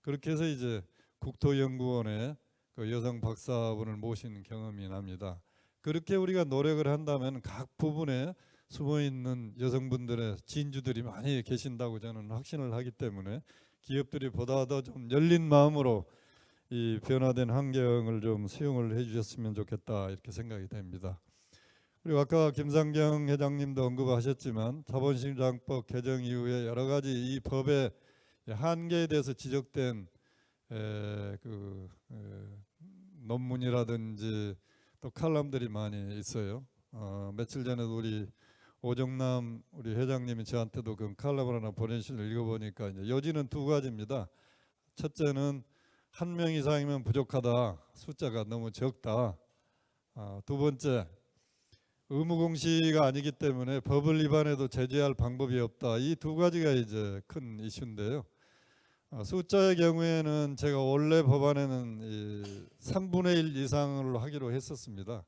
Speaker 1: 그렇게 해서 이제 국토연구원에 그 여성 박사분을 모신 경험이 납니다. 그렇게 우리가 노력을 한다면 각 부분에 숨어있는 여성분들의 진주들이 많이 계신다고 저는 확신을 하기 때문에 기업들이 보다 더 좀 열린 마음으로 이 변화된 환경을 좀 수용을 해주셨으면 좋겠다 이렇게 생각이 됩니다. 그리고 아까 김상경 회장님도 언급하셨지만 자본시장법 개정 이후에 여러 가지 이 법의 한계에 대해서 지적된 논문이라든지 또 칼럼들이 많이 있어요. 며칠 전에도 우리 오정남 우리 회장님이 저한테도 그 칼럼을 하나 보내주신 걸 읽어보니까 이제 요지는 두 가지입니다. 첫째는 1명 이상이면 부족하다. 숫자가 너무 적다. 두 번째, 의무공시가 아니기 때문에 법을 위반해도 제재할 방법이 없다. 이 두 가지가 이제 큰 이슈인데요. 숫자의 경우에는 제가 원래 법안에는 3분의 1 이상으로 하기로 했었습니다.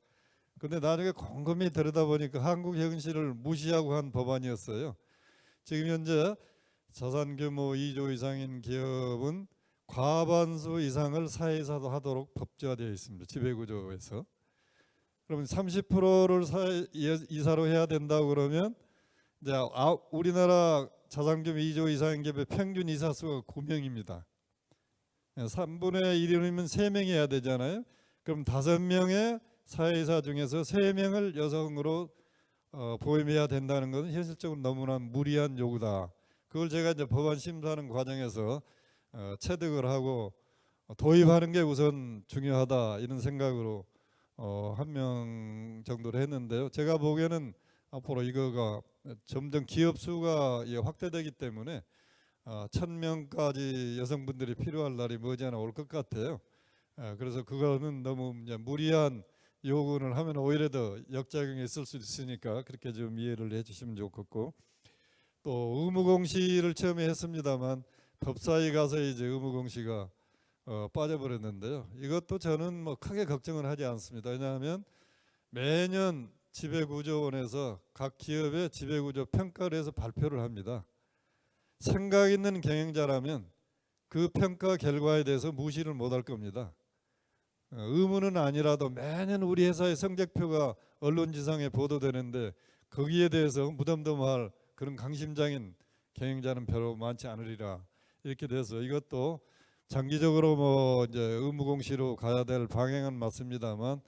Speaker 1: 근데 나중에 곰곰이 들여다보니까 한국 현실을 무시하고 한 법안이었어요. 지금 현재 자산 규모 2조 이상인 기업은 과반수 이상을 사회이사도 하도록 법제화되어 있습니다. 지배구조에서. 그러면 30%를 이사로 해야 된다고 그러면 이제 우리나라 자산규모 2조 이상인 기업의 평균 이사 수가 9명입니다. 3분의 1이면 3명이 해야 되잖아요. 그럼 5명의 사회이사 중에서 3명을 여성으로 보임해야 된다는 것은 현실적으로 너무나 무리한 요구다. 그걸 제가 이제 법안 심사하는 과정에서 체득을 하고 도입하는 게 우선 중요하다 이런 생각으로 1명 정도로 했는데요. 제가 보기에는 앞으로 이거가 점점 기업 수가 확대되기 때문에 1000명까지 여성분들이 필요할 날이 머지않아 올 것 같아요. 그래서 그거는 너무 이제 무리한 요구를 하면 오히려 더 역작용이 있을 수 있으니까 그렇게 좀 이해를 해주시면 좋겠고, 또 의무공시를 처음에 했습니다만 법사위 가서 이제 의무공시가 빠져버렸는데요. 이것도 저는 뭐 크게 걱정을 하지 않습니다. 왜냐하면 매년 지배구조원에서 각 기업의 지배구조 평가를 해서 발표를 합니다. 생각 있는 경영자라면 그 평가 결과에 대해서 무시를 못할 겁니다. 의무는 아니라도 매년 우리 회사의 성적표가 언론지상에 보도되는데 거기에 대해서 무덤덤할 그런 강심장인 경영자는 별로 많지 않으리라. 이렇게 돼서 이것도 장기적으로 뭐 이제 의무공시로 가야 될 방향은 맞습니다만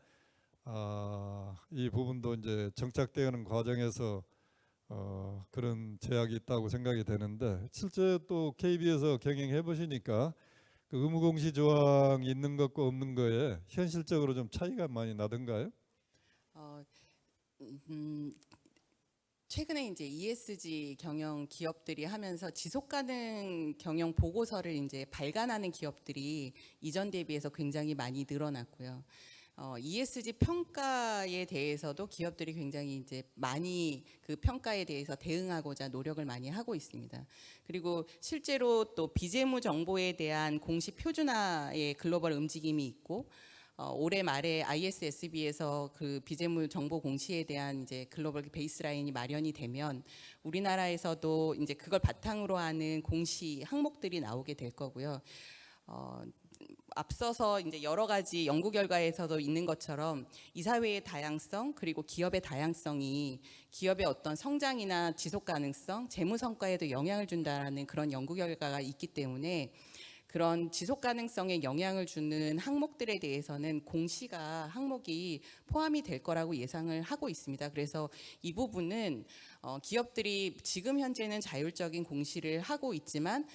Speaker 1: 이 부분도 이제 정착되는 과정에서 그런 제약이 있다고 생각이 되는데, 실제 또 KB에서 경영해 보시니까 그 의무공시 조항이 있는 것과 없는 거에 현실적으로 좀 차이가 많이 나던가요?
Speaker 4: 최근에 이제 ESG 경영 기업들이 하면서 지속 가능 경영 보고서를 이제 발간하는 기업들이 이전 대비해서 굉장히 많이 늘어났고요. ESG 평가에 대해서도 기업들이 굉장히 이제 많이 그 평가에 대해서 대응하고자 노력을 많이 하고 있습니다. 그리고 실제로 또 비재무 정보에 대한 공시 표준화의 글로벌 움직임이 있고, 올해 말에 ISSB에서 그 비재무 정보 공시에 대한 이제 글로벌 베이스라인이 마련이 되면 우리나라에서도 이제 그걸 바탕으로 하는 공시 항목들이 나오게 될 거고요. 앞서서 이제 여러 가지 연구 결과에서도 있는 것처럼 이사회의 다양성 그리고 기업의 다양성이 기업의 어떤 성장이나 지속 가능성, 재무 성과에도 영향을 준다는 그런 연구 결과가 있기 때문에 그런 지속 가능성에 영향을 주는 항목들에 대해서는 공시가 항목이 포함이 될 거라고 예상을 하고 있습니다. 그래서 이 부분은 기업들이 지금 현재는 자율적인 공시를 하고 있지만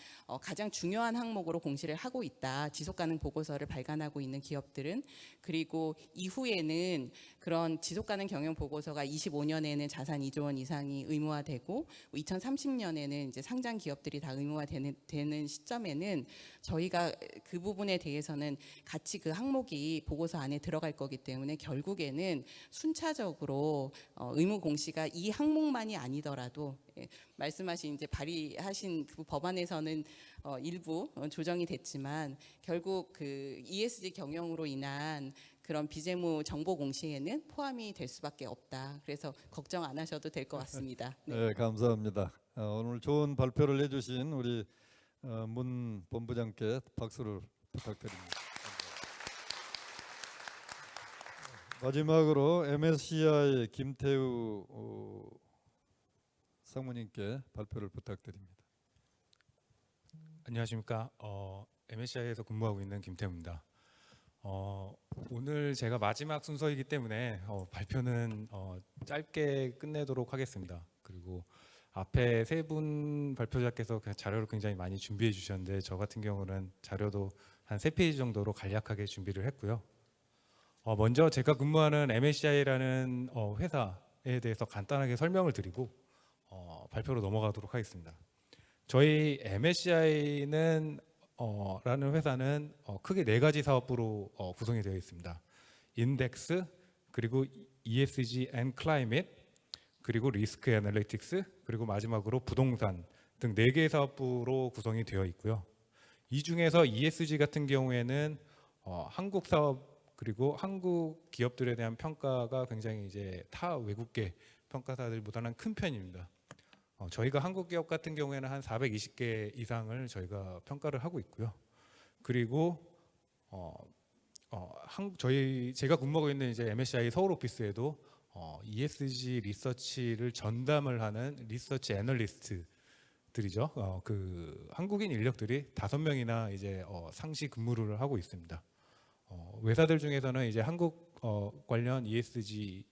Speaker 4: 가장 중요한 항목으로 공시를 하고 있다. 지속 가능 보고서를 발간하고 있는 기업들은. 그리고 이후에는 그런 지속 가능 경영 보고서가 25년에는 자산 2조 원 이상이 의무화되고 2030년에는 이제 상장 기업들이 다 의무화되는 시점에는 저희가 그 부분에 대해서는 같이 그 항목이 보고서 안에 들어갈 거기 때문에 결국에는 순차적으로 의무 공시가 이 항목만이 아니더라도 말씀하신 이제 발의하신 그 법안에서는 일부 조정이 됐지만 결국 그 ESG 경영으로 인한 그런 비재무 정보 공시에는 포함이 될 수밖에 없다. 그래서 걱정 안 하셔도 될 것 같습니다. 네.
Speaker 1: 네, 감사합니다. 오늘 좋은 발표를 해주신 우리 문 본부장께 박수를 부탁드립니다. 마지막으로 MSCI 김태우 상무님께 발표를 부탁드립니다.
Speaker 5: 안녕하십니까. MSCI에서 근무하고 있는 김태우입니다. 오늘 제가 마지막 순서이기 때문에 발표는 짧게 끝내도록 하겠습니다. 그리고 앞에 세 분 발표자께서 자료를 굉장히 많이 준비해 주셨는데 저 같은 경우는 자료도 한 3페이지 정도로 간략하게 준비를 했고요. 먼저 제가 근무하는 MSCI라는 회사에 대해서 간단하게 설명을 드리고 발표로 넘어가도록 하겠습니다. 저희 MSCI는 라는 회사는 크게 4가지 사업부로 구성이 되어 있습니다. 인덱스, 그리고 ESG and Climate, 그리고 리스크 애널리틱스, 그리고 마지막으로 부동산 등 4개의 사업부로 구성이 되어 있고요. 이 중에서 ESG 같은 경우에는 한국 사업 그리고 한국 기업들에 대한 평가가 굉장히 이제 타 외국계 평가사들보다는 큰 편입니다. 저희가 한국 기업 같은 경우에는 한 420개 이상을 저희가 평가를 하고 있고요. 그리고 제가 근무하고 있는 이제 MSCI 서울 오피스에도 ESG 리서치를 전담을 하는 리서치 애널리스트들이죠. 그 한국인 인력들이 5명이나 이제 상시 근무를 하고 있습니다. 회사들 중에서는 이제 한국 관련 ESG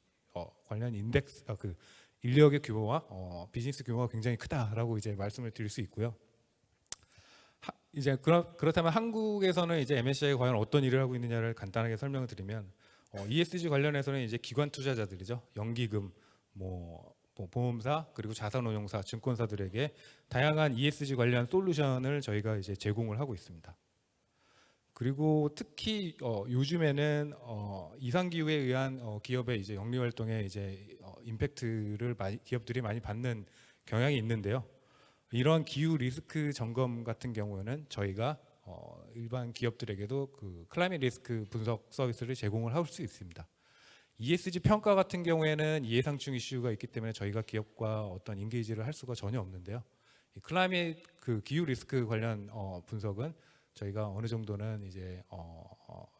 Speaker 5: 관련 인덱스 그 인력의 규모와 비즈니스 규모가 굉장히 크다라고 이제 말씀을 드릴 수 있고요. 이제 그렇다면 한국에서는 이제 MSCI가 과연 어떤 일을 하고 있느냐를 간단하게 설명을 드리면 ESG 관련해서는 이제 기관 투자자들이죠. 연기금, 뭐 보험사 그리고 자산운용사, 증권사들에게 다양한 ESG 관련 솔루션을 저희가 이제 제공을 하고 있습니다. 그리고 특히 요즘에는 이상 기후에 의한 기업의 이제 영리 활동에 이제 임팩트를 기업들이 많이 받는 경향이 있는데요. 이런 기후 리스크 점검 같은 경우에는 저희가 일반 기업들에게도 그 클라이밋 리스크 분석 서비스를 제공을 할 수 있습니다. ESG 평가 같은 경우에는 예상충 이슈가 있기 때문에 저희가 기업과 어떤 인게이지를 할 수가 전혀 없는데요. 이 클라이밋 그 기후 리스크 관련 분석은 저희가 어느 정도는 이제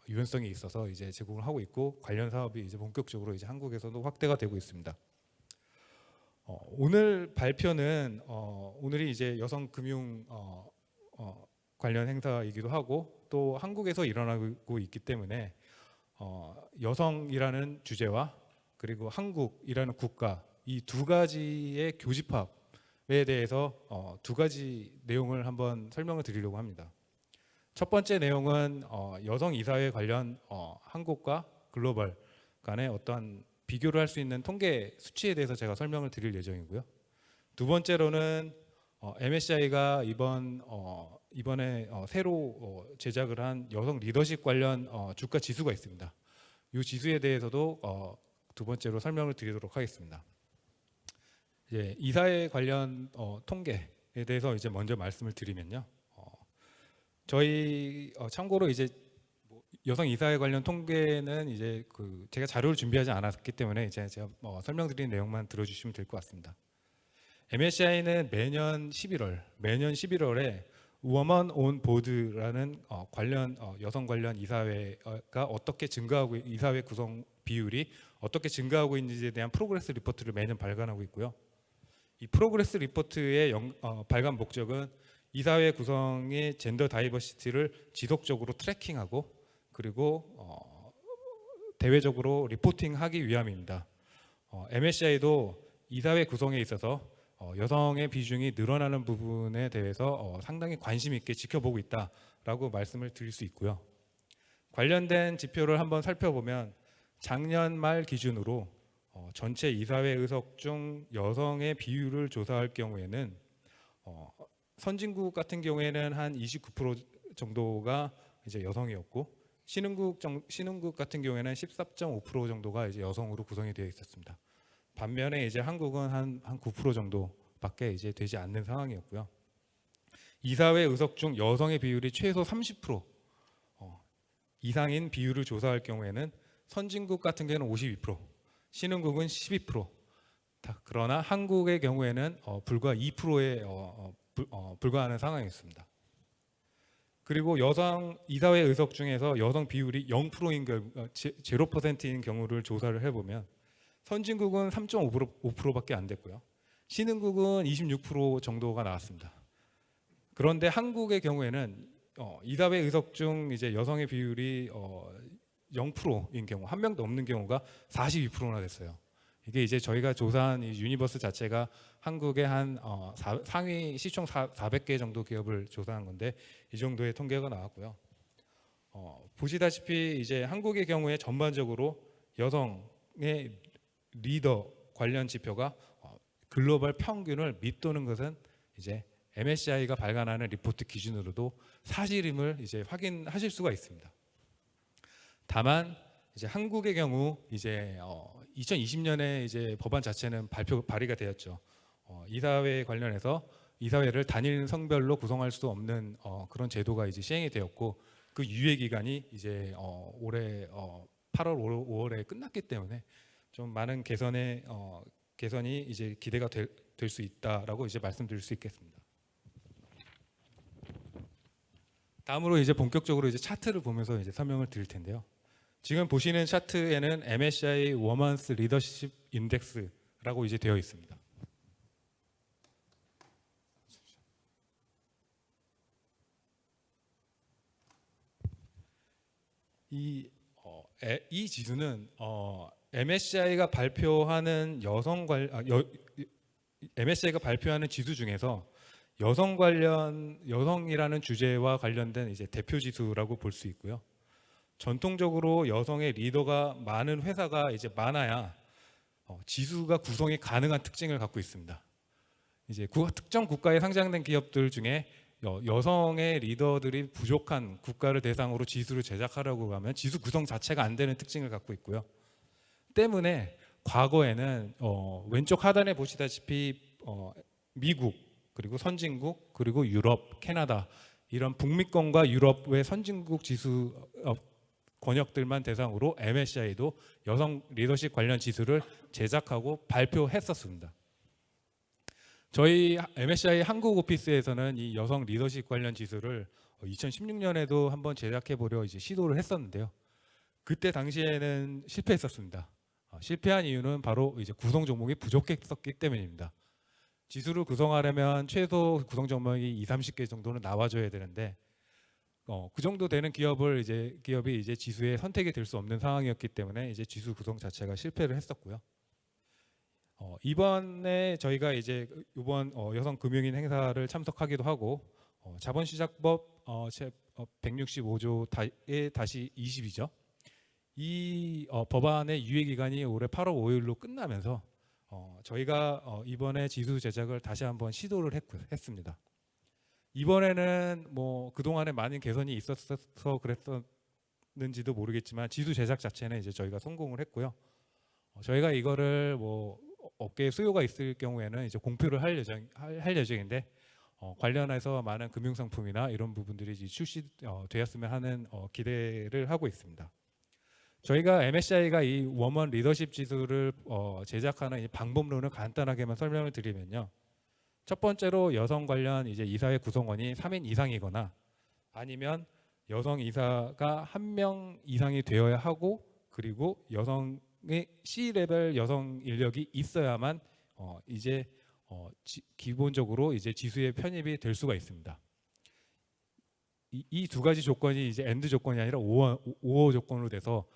Speaker 5: 유연성이 있어서 이제 제공을 하고 있고 관련 사업이 이제 본격적으로 이제 한국에서도 확대가 되고 있습니다. 오늘 발표는 오늘이 이제 여성 금융 관련 행사이기도 하고 또 한국에서 일어나고 있기 때문에 여성이라는 주제와 그리고 한국이라는 국가 이 두 가지의 교집합에 대해서 두 가지 내용을 한번 설명을 드리려고 합니다. 첫 번째 내용은 여성 이사회 관련 한국과 글로벌 간의 어떠한 비교를 할 수 있는 통계 수치에 대해서 제가 설명을 드릴 예정이고요. 두 번째로는 MSCI가 이번에 새로 제작을 한 여성 리더십 관련 주가 지수가 있습니다. 이 지수에 대해서도 두 번째로 설명을 드리도록 하겠습니다. 이제 이사회 관련 통계에 대해서 이제 먼저 말씀을 드리면요. 저희 참고로 이제 여성 이사회 관련 통계는 이제 그 제가 자료를 준비하지 않았기 때문에 이제 제가 설명드리는 내용만 들어주시면 될 것 같습니다. MSCI는 매년 11월에 Women on Board라는 관련 여성 관련 이사회가 어떻게 증가하고 이사회 구성 비율이 어떻게 증가하고 있는지에 대한 프로그레스 리포트를 매년 발간하고 있고요. 이 프로그레스 리포트의 발간 목적은 이사회 구성의 젠더 다이버시티를 지속적으로 트래킹하고 그리고 대외적으로 리포팅하기 위함입니다. MSCI도 이사회 구성에 있어서 여성의 비중이 늘어나는 부분에 대해서 상당히 관심 있게 지켜보고 있다라고 말씀을 드릴 수 있고요. 관련된 지표를 한번 살펴보면 작년 말 기준으로 전체 이사회 의석 중 여성의 비율을 조사할 경우에는 선진국 같은 경우에는 한 29% 정도가 이제 여성이었고 신흥국 같은 경우에는 14.5% 정도가 이제 여성으로 구성이 되어 있었습니다. 반면에 이제 한국은 한 9% 정도밖에 이제 되지 않는 상황이었고요. 이사회 의석 중 여성의 비율이 최소 30% 이상인 비율을 조사할 경우에는 선진국 같은 경우는 52%, 신흥국은 12%. 그러나 한국의 경우에는 불과 2%에 불과하는 상황이었습니다. 그리고 여성 이사회 의석 중에서 여성 비율이 0%인 0%인 경우를 조사를 해보면 선진국은 3.5%밖에 안 됐고요. 신흥국은 26% 정도가 나왔습니다. 그런데 한국의 경우에는 이사회 의석 중 이제 여성의 비율이 0%인 경우, 한 명도 없는 경우가 42%나 됐어요. 이게 이제 저희가 조사한 이 유니버스 자체가 한국의 한 상위 시총 400개 정도 기업을 조사한 건데 이 정도의 통계가 나왔고요. 보시다시피 이제 한국의 경우에 전반적으로 여성의 리더 관련 지표가 글로벌 평균을 밑도는 것은 이제 MSCI가 발간하는 리포트 기준으로도 사실임을 이제 확인하실 수가 있습니다. 다만 이제 한국의 경우 이제 2020년에 이제 법안 자체는 발의가 되었죠. 이사회 관련해서 이사회를 단일 성별로 구성할 수 없는 그런 제도가 이제 시행이 되었고 그 유예 기간이 이제 올해 8월 5월에 끝났기 때문에 좀 많은 개선이 이제 기대가 될 수 있다라고 이제 말씀드릴 수 있겠습니다. 다음으로 이제 본격적으로 이제 차트를 보면서 이제 설명을 드릴 텐데요. 지금 보시는 차트에는 MSCI 워먼스 리더십 인덱스라고 이제 되어 있습니다. 이 지수는 MSCI가 발표하는 MSCI가 발표하는 지수 중에서 여성이라는 주제와 관련된 이제 대표 지수라고 볼 수 있고요. 전통적으로 여성의 리더가 많은 회사가 이제 많아야 지수가 구성이 가능한 특징을 갖고 있습니다. 이제 특정 국가에 상장된 기업들 중에 여성의 리더들이 부족한 국가를 대상으로 지수를 제작하려고 하면 지수 구성 자체가 안 되는 특징을 갖고 있고요. 때문에 과거에는 왼쪽 하단에 보시다시피 미국 그리고 선진국 그리고 유럽, 캐나다 이런 북미권과 유럽의 선진국 지수 권역들만 대상으로 MSCI도 여성 리더십 관련 지수를 제작하고 발표했었습니다. 저희 MSCI 한국 오피스에서는 이 여성 리더십 관련 지수를 2016년에도 한번 제작해 보려 이제 시도를 했었는데요. 그때 당시에는 실패했었습니다. 실패한 이유는 바로 이제 구성 종목이 부족했었기 때문입니다. 지수를 구성하려면 최소 구성 종목이 20-30개 정도는 나와줘야 되는데 그 정도 되는 기업이 이제 지수에 선택이 될 수 없는 상황이었기 때문에 이제 지수 구성 자체가 실패를 했었고요. 이번에 저희가 이제 이번 여성 금융인 행사를 참석하기도 하고 자본시장법 165조의 다시 20이죠. 이 법안의 유예 기간이 올해 8월 5일로 끝나면서 저희가 이번에 지수 제작을 다시 한번 시도를 했습니다. 이번에는 뭐 그동안에 많은 개선이 있어서 그랬었는지도 모르겠지만 지수 제작 자체는 이제 저희가 성공을 했고요. 저희가 이거를 뭐 업계에 수요가 있을 경우에는 이제 공표를 할 예정인데 관련해서 많은 금융 상품이나 이런 부분들이 이제 출시되었으면 하는 기대를 하고 있습니다. 저희가 MSCI가 이 워먼 리더십 지수를 제작하는 이 방법론을 간단하게만 설명을 드리면요. 첫 번째로 여성 관련 이제 이사회 구성원이 3인 이상이거나 아니면 여성 이사가 1명 이상이 되어야 하고 그리고 여성의 C-레벨 여성 인력이 있어야만 기본적으로 이제 지수에 편입이 될 수가 있습니다. 이 두 가지 조건이 이제 엔드 조건이 아니라 오어 조건으로 돼서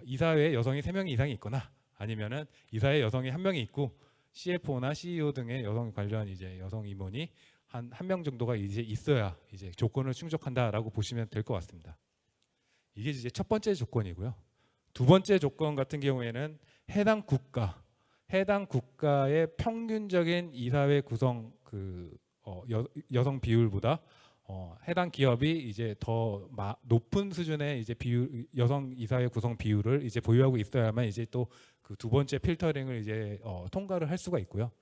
Speaker 5: 이사회에 여성이 3명이 이상이 있거나 아니면은 이사회에 여성이 1명이 있고 CFO나 CEO 등의 여성 관련 이제 여성 임원이 한 명 정도가 이제 있어야 이제 조건을 충족한다라고 보시면 될 것 같습니다. 이게 이제 첫 번째 조건이고요. 두 번째 조건 같은 경우에는 해당 국가의 평균적인 이사회 구성 여성 비율보다 해당 기업이 이제 더 높은 수준의 이제 여성 이사회 구성 비율을 이제 보유하고 있어야만 이제 또 그 두 번째 필터링을 이제 통과를 할 수가 있고요.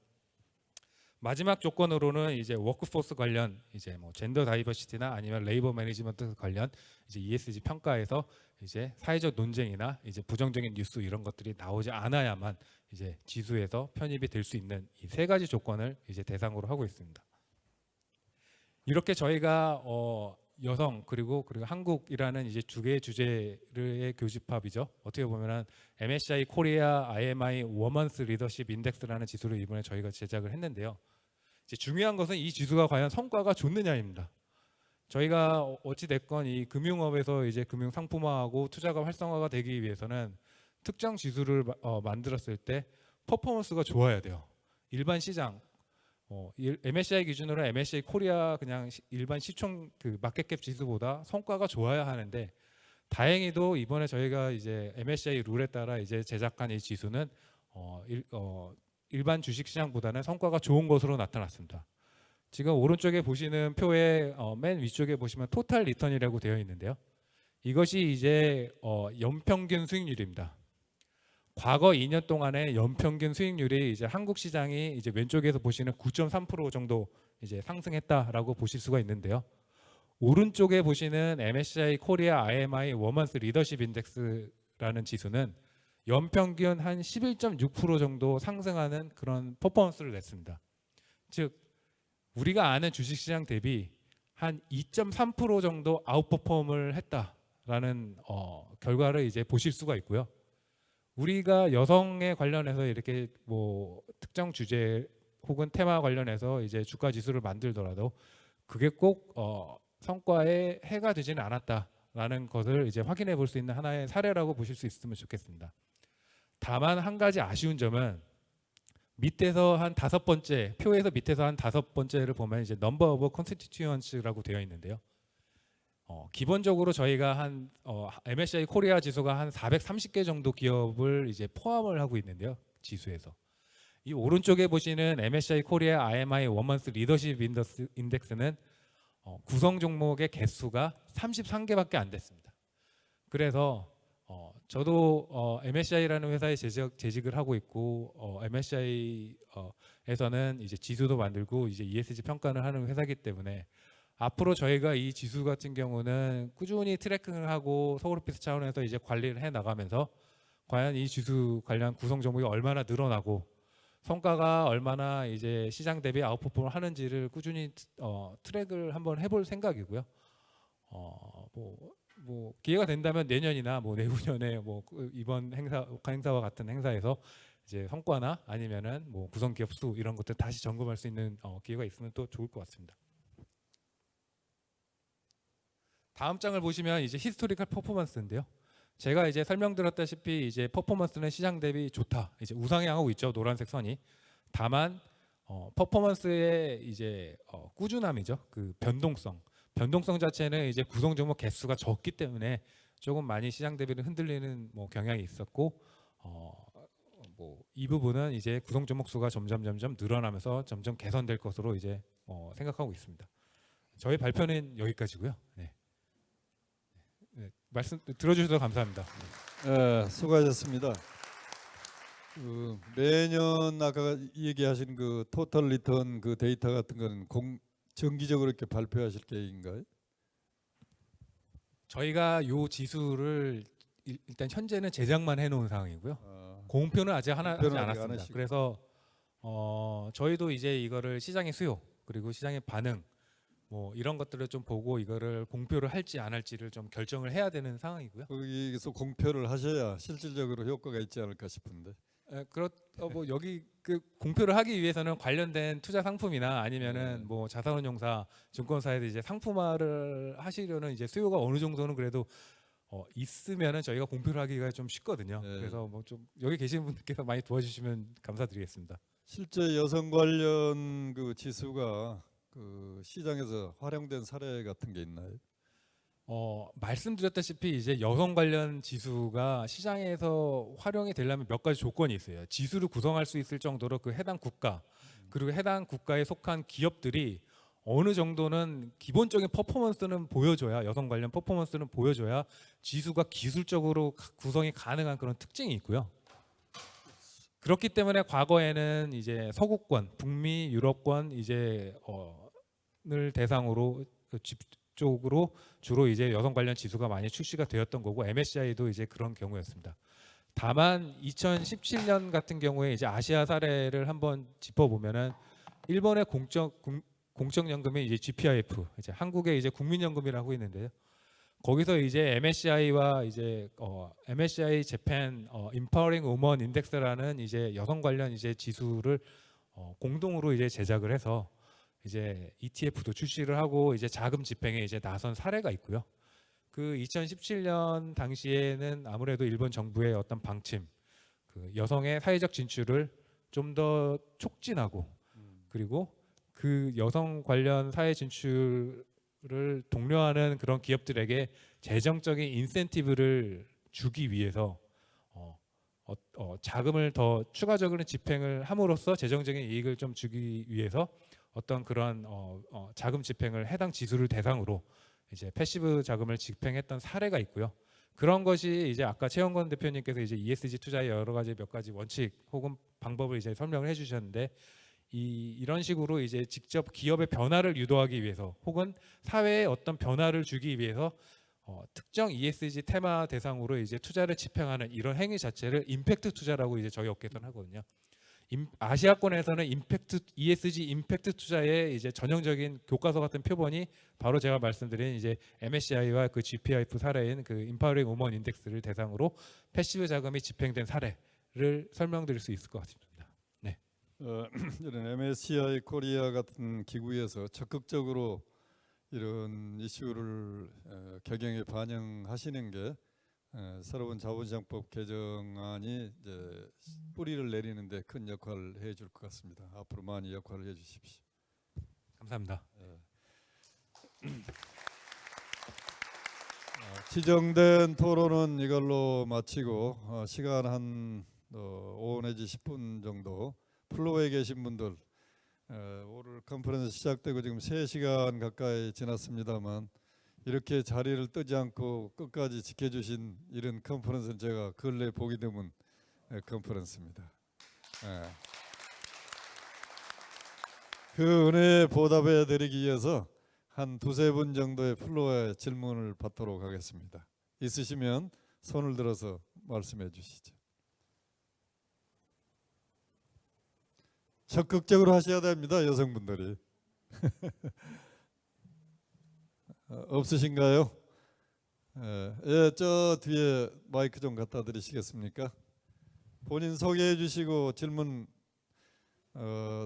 Speaker 5: 마지막 조건으로는 이제 워크포스 관련 이제 뭐 젠더 다이버시티나 아니면 레이버 매니지먼트 관련 이제 ESG 평가에서 이제 사회적 논쟁이나 이제 부정적인 뉴스 이런 것들이 나오지 않아야만 이제 지수에서 편입이 될 수 있는 이 세 가지 조건을 이제 대상으로 하고 있습니다. 이렇게 저희가 여성 그리고 한국이라는 이제 두 개의 주제의 교집합이죠. 어떻게 보면은 MSCI 코리아 IMI 워먼스 리더십 인덱스라는 지수를 이번에 저희가 제작을 했는데요. 이제 중요한 것은 이 지수가 과연 성과가 좋느냐입니다. 저희가 어찌 됐건 이 금융업에서 이제 금융 상품화하고 투자가 활성화가 되기 위해서는 특정 지수를 만들었을 때 퍼포먼스가 좋아야 돼요. 일반 시장 MSCI 기준으로 MSCI 코리아 그냥 일반 시총 그 마켓캡 지수보다 성과가 좋아야 하는데 다행히도 이번에 저희가 이제 MSCI 룰에 따라 이제 제작한 이 지수는 일반 주식 시장보다는 성과가 좋은 것으로 나타났습니다. 지금 오른쪽에 보시는 표의 맨 위쪽에 보시면 토탈 리턴이라고 되어 있는데요. 이것이 이제 연평균 수익률입니다. 과거 2년 동안의 연평균 수익률이 이제 한국 시장이 이제 왼쪽에서 보시는 9.3% 정도 이제 상승했다라고 보실 수가 있는데요. 오른쪽에 보시는 MSCI 코리아 IMI 워먼스 리더십 인덱스라는 지수는 연평균 한 11.6% 정도 상승하는 그런 퍼포먼스를 냈습니다. 즉 우리가 아는 주식시장 대비 한 2.3% 정도 아웃퍼폼을 했다. 있다라는 결과를 이제 보실 수가 있고요. 우리가 여성에 관련해서 이렇게 뭐 특정 주제 혹은 테마 관련해서 이제 주가 지수를 만들더라도 그게 꼭 성과에 해가 되지는 않았다라는 것을 이제 확인해 볼 수 있는 하나의 사례라고 보실 수 있으면 좋겠습니다. 다만 한 가지 아쉬운 점은 밑에서 한 5번째 표에서 밑에서 한 5번째를 보면 이제 넘버 오브 컨스티튜언츠라고 되어 있는데요. 기본적으로 저희가 한 MSCI 코리아 지수가 한 430개 정도 기업을 이제 포함을 하고 있는데요. 지수에서 이 오른쪽에 보시는 MSCI 코리아 IMI 원먼스 리더십 인덱스는 구성 종목의 개수가 33개밖에 안 됐습니다. 그래서 저도 MSCI라는 회사에 재직을 하고 있고 MSCI에서는 이제 지수도 만들고 이제 ESG 평가를 하는 회사이기 때문에 앞으로 저희가 이 지수 같은 경우는 꾸준히 트래킹을 하고 서울오피스 차원에서 이제 관리를 해 나가면서 과연 이 지수 관련 구성 종목이 얼마나 늘어나고 성과가 얼마나 이제 시장 대비 아웃퍼폼을 하는지를 꾸준히 트랙을 한번 해볼 생각이고요. 뭐 기회가 된다면 내년이나 뭐 내후년에 뭐 이번 행사와 같은 행사에서 이제 성과나 아니면은 뭐 구성 기업 수 이런 것들 다시 점검할 수 있는 기회가 있으면 또 좋을 것 같습니다. 다음 장을 보시면 이제 히스토리컬 퍼포먼스인데요. 제가 이제 설명드렸다시피 이제 퍼포먼스는 시장 대비 좋다. 이제 우상향하고 있죠. 노란색 선이. 다만 퍼포먼스의 이제 꾸준함이죠. 그 변동성 자체는 이제 구성 종목 개수가 적기 때문에 조금 많이 시장 대비를 흔들리는 뭐 경향이 있었고 뭐 이 부분은 이제 구성 종목 수가 점점 늘어나면서 점점 개선될 것으로 이제 생각하고 있습니다. 저희 발표는 여기까지고요. 네. 말씀 들어주셔서 감사합니다.
Speaker 1: 네, 수고하셨습니다. 매년 아까 얘기하신 그 토탈 리턴 그 데이터 같은 거는 정기적으로 이렇게 발표하실 계획인가요?
Speaker 5: 저희가 요 지수를 일단 현재는 제작만 해놓은 상황이고요. 공표는 아직 하지
Speaker 1: 공표는 아직 안
Speaker 5: 않았습니다.
Speaker 1: 하시고.
Speaker 5: 그래서 저희도 이제 이거를 시장의 수요 그리고 시장의 반응 뭐 이런 것들을 좀 보고 이거를 공표를 할지 안 할지를 좀 결정을 해야 되는 상황이고요.
Speaker 1: 거기서 공표를 하셔야 실질적으로 효과가 있지 않을까 싶은데.
Speaker 5: 뭐 여기 그 공표를 하기 위해서는 관련된 투자 상품이나 아니면은 뭐 자산운용사, 증권사에서 이제 상품화를 하시려는 이제 수요가 어느 정도는 그래도 있으면은 저희가 공표를 하기가 좀 쉽거든요.
Speaker 1: 네.
Speaker 5: 그래서 뭐 좀 여기 계시는 분들께서 많이 도와주시면 감사드리겠습니다.
Speaker 1: 실제 여성 관련 그 지수가 그 시장에서 활용된 사례 같은 게 있나요?
Speaker 5: 말씀드렸다시피 이제 여성 관련 지수가 시장에서 활용이 되려면 몇 가지 조건이 있어요. 지수를 구성할 수 있을 정도로 그 해당 국가 그리고 해당 국가에 속한 기업들이 어느 정도는 기본적인 퍼포먼스는 보여줘야 여성 관련 퍼포먼스는 보여줘야 지수가 기술적으로 구성이 가능한 그런 특징이 있고요. 그렇기 때문에 과거에는 이제 서구권, 북미, 유럽권 이제 을 대상으로 쪽으로 주로 이제 여성 관련 지수가 많이 출시가 되었던 거고 MSCI도 이제 그런 경우였습니다. 다만 2017년 같은 경우에 이제 아시아 사례를 한번 짚어보면은 일본의 공적연금이 이제 GPIF, 이제 한국의 이제 국민연금이라고 있는데요. 거기서 이제 MSCI와 이제 MSCI 재팬 Empowering Women Index라는 이제 여성 관련 이제 지수를 공동으로 이제 제작을 해서 이제 ETF도 출시를 하고 이제 자금 집행에 이제 나선 사례가 있고요. 그 2017년 당시에는 아무래도 일본 정부의 어떤 방침, 그 여성의 사회적 진출을 좀 더 촉진하고 그리고 그 여성 관련 사회 진출을 독려하는 그런 기업들에게 재정적인 인센티브를 주기 위해서 자금을 더 추가적으로 집행을 함으로써 재정적인 이익을 좀 주기 위해서 어떤 그런 자금 집행을 해당 지수를 대상으로 이제 패시브 자금을 집행했던 사례가 있고요. 그런 것이 이제 아까 최영건 대표님께서 이제 ESG 투자의 여러 가지 몇 가지 원칙 혹은 방법을 이제 설명을 해주셨는데 이런 식으로 이제 직접 기업의 변화를 유도하기 위해서 혹은 사회에 어떤 변화를 주기 위해서 특정 ESG 테마 대상으로 이제 투자를 집행하는 이런 행위 자체를 임팩트 투자라고 이제 저희 업계에서는 하거든요. 아시아권에서는 ESG 임팩트 투자의 이제 전형적인 교과서 같은 표본이 바로 제가 말씀드린 이제 MSCI와 그 GPIF 사례인 그 인파워링 우먼 인덱스를 대상으로 패시브 자금이 집행된 사례를 설명드릴 수 있을 것 같습니다. 네.
Speaker 1: 이런 MSCI 코리아 같은 기구에서 적극적으로 이런 이슈를 경영에 반영하시는 게 새로운 자본시장법 개정안이 이제 뿌리를 내리는데 큰 역할을 해줄 것 같습니다. 앞으로 많이 역할을 해주십시오.
Speaker 5: 감사합니다.
Speaker 1: 지정된 토론은 이걸로 마치고 시간 한 5 내지 10분 정도 플로어에 계신 분들 오늘 컨퍼런스 시작되고 지금 3시간 가까이 지났습니다만 이렇게 자리를 뜨지 않고 끝까지 지켜주신 이런 컨퍼런스는 제가 근래 보기 드문 컨퍼런스입니다. 그 은혜에 보답해 드리기 위해서 한 2-3분 정도의 플로어에 질문을 받도록 하겠습니다. 있으시면 손을 들어서 말씀해 주시죠. 적극적으로 하셔야 됩니다, 여성분들이. 없으신가요? 예, 저 뒤에 마이크 좀 갖다 드리시겠습니까? 본인 소개해 주시고 질문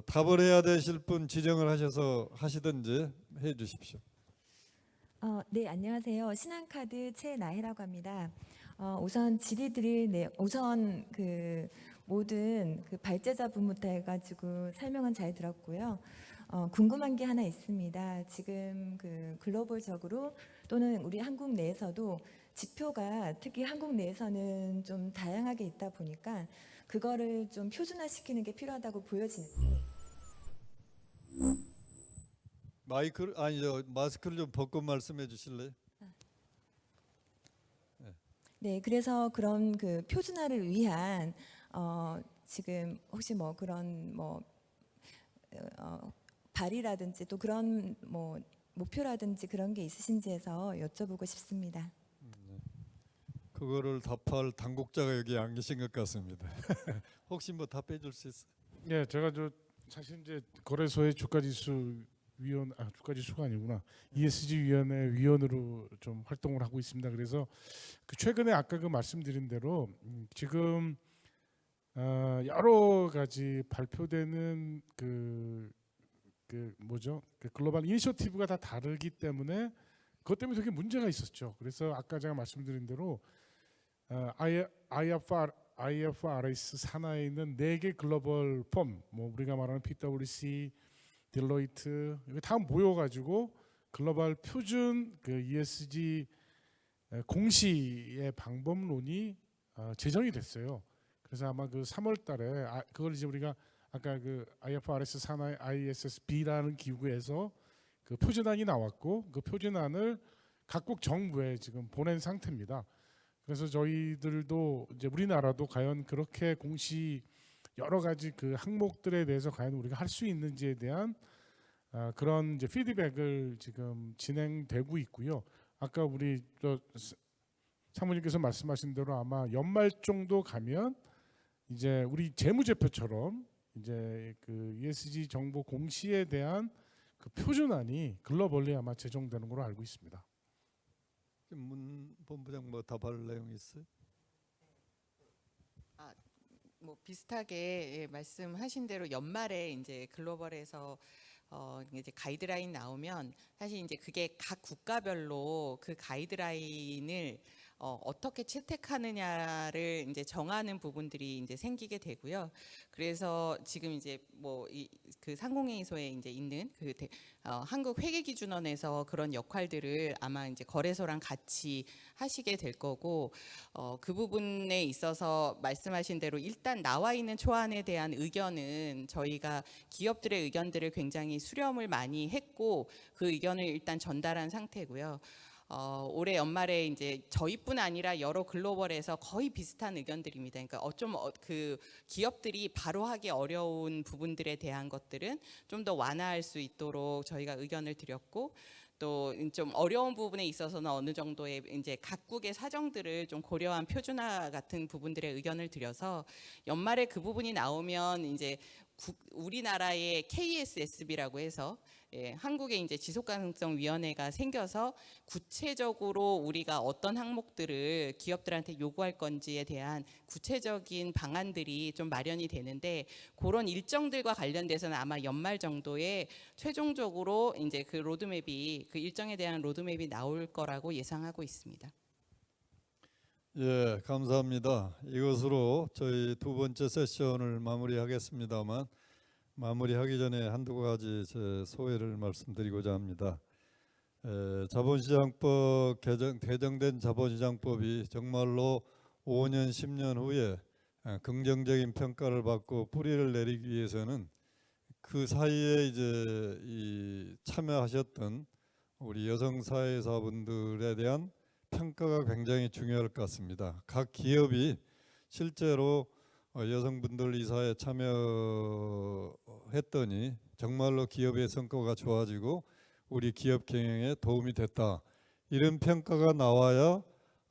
Speaker 1: 답을 해야 되실 분 지정을 하셔서 하시든지 해 주십시오.
Speaker 6: 네, 안녕하세요. 신한카드 최나혜라고 합니다. 우선 질의드릴 우선 그 모든 그 발제자분부터 해가지고 설명은 잘 들었고요. 궁금한 게 하나 있습니다. 지금 그 글로벌적으로 또는 우리 한국 내에서도 지표가 특히 한국 내에서는 좀 다양하게 있다 보니까 그거를 좀 표준화시키는 게 필요하다고 보여지는데
Speaker 1: 마스크를 좀 벗고 말씀해 주실래요?
Speaker 6: 네, 그래서 그런 그 표준화를 위한 지금 혹시 뭐 그런 뭐 발의라든지 또 그런 뭐 목표라든지 그런 게 있으신지 해서 여쭤보고 싶습니다.
Speaker 1: 그거를 답할 당국자가 여기 안 계신 것 같습니다. 혹시 뭐 답해 줄 수 있어요?
Speaker 2: 예, 제가 사실 이제 거래소의 주가지수 위원 주가지수가 아니구나 ESG 위원회 위원으로 좀 활동을 하고 있습니다. 그래서 그 최근에 아까 그 말씀드린 대로 지금 여러 가지 발표되는 그 뭐죠? 그 글로벌 이니셔티브가 다 다르기 때문에 그것 때문에 되게 문제가 있었죠. 그래서 아까 제가 말씀드린 대로 IFRS 산하에 있는 4개 글로벌 펌, 뭐 우리가 말하는 PwC, 딜로이트 이거 다 모여가지고 글로벌 표준 그 ESG 공시의 방법론이 제정이 됐어요. 그래서 아마 그 3월달에 그걸 이제 우리가 아까 그 IFRS 산하의 ISSB라는 기구에서 그 표준안이 나왔고 그 표준안을 각국 정부에 지금 보낸 상태입니다. 그래서 저희들도 이제 우리나라도 과연 그렇게 공시 여러 가지 그 항목들에 대해서 과연 우리가 할 수 있는지에 대한 그런 이제 피드백을 지금 진행되고 있고요. 아까 우리 사모님께서 말씀하신 대로 아마 연말 정도 가면 이제 우리 재무제표처럼 이제 그 ESG 정보 공시에 대한 그 표준안이 글로벌리 아마 제정되는 걸로 알고 있습니다.
Speaker 1: 문 본부장 뭐 답할 내용 있어요?
Speaker 4: 뭐 비슷하게 말씀하신 대로 연말에 이제 글로벌에서 이제 가이드라인 나오면 사실 이제 그게 각 국가별로 그 가이드라인을 어떻게 채택하느냐를 이제 정하는 부분들이 이제 생기게 되고요. 그래서 지금 이제 뭐 그 상공회의소에 이제 있는 그 한국 회계기준원에서 그런 역할들을 아마 이제 거래소랑 같이 하시게 될 거고 그 부분에 있어서 말씀하신 대로 일단 나와 있는 초안에 대한 의견은 저희가 기업들의 의견들을 굉장히 수렴을 많이 했고 그 의견을 일단 전달한 상태고요. 올해 연말에 이제 저희뿐 아니라 여러 글로벌에서 거의 비슷한 의견들입니다. 그러니까 그 기업들이 바로 하기 어려운 부분들에 대한 것들은 좀 더 완화할 수 있도록 저희가 의견을 드렸고 또 좀 어려운 부분에 있어서는 어느 정도의 이제 각국의 사정들을 좀 고려한 표준화 같은 부분들의 의견을 드려서 연말에 그 부분이 나오면 이제 우리나라의 KSSB라고 해서 한국의 이제 지속가능성위원회가 생겨서 구체적으로 우리가 어떤 항목들을 기업들한테 요구할 건지에 대한 구체적인 방안들이 좀 마련이 되는데 그런 일정들과 관련돼서는 아마 연말 정도에 최종적으로 이제 그 로드맵이 그 일정에 대한 로드맵이 나올 거라고 예상하고 있습니다.
Speaker 1: 예, 감사합니다. 이것으로 저희 두 번째 세션을 마무리하겠습니다만 마무리하기 전에 한두 가지 제 소회를 말씀드리고자 합니다. 자본시장법 개정된 자본시장법이 정말로 5년 10년 후에 긍정적인 평가를 받고 뿌리를 내리기 위해서는 그 사이에 이제 이 참여하셨던 우리 여성 사회자분들에 대한 평가가 굉장히 중요할 것 같습니다. 각 기업이 실제로 여성분들 이사에 참여했더니 정말로 기업의 성과가 좋아지고 우리 기업 경영에 도움이 됐다. 이런 평가가 나와야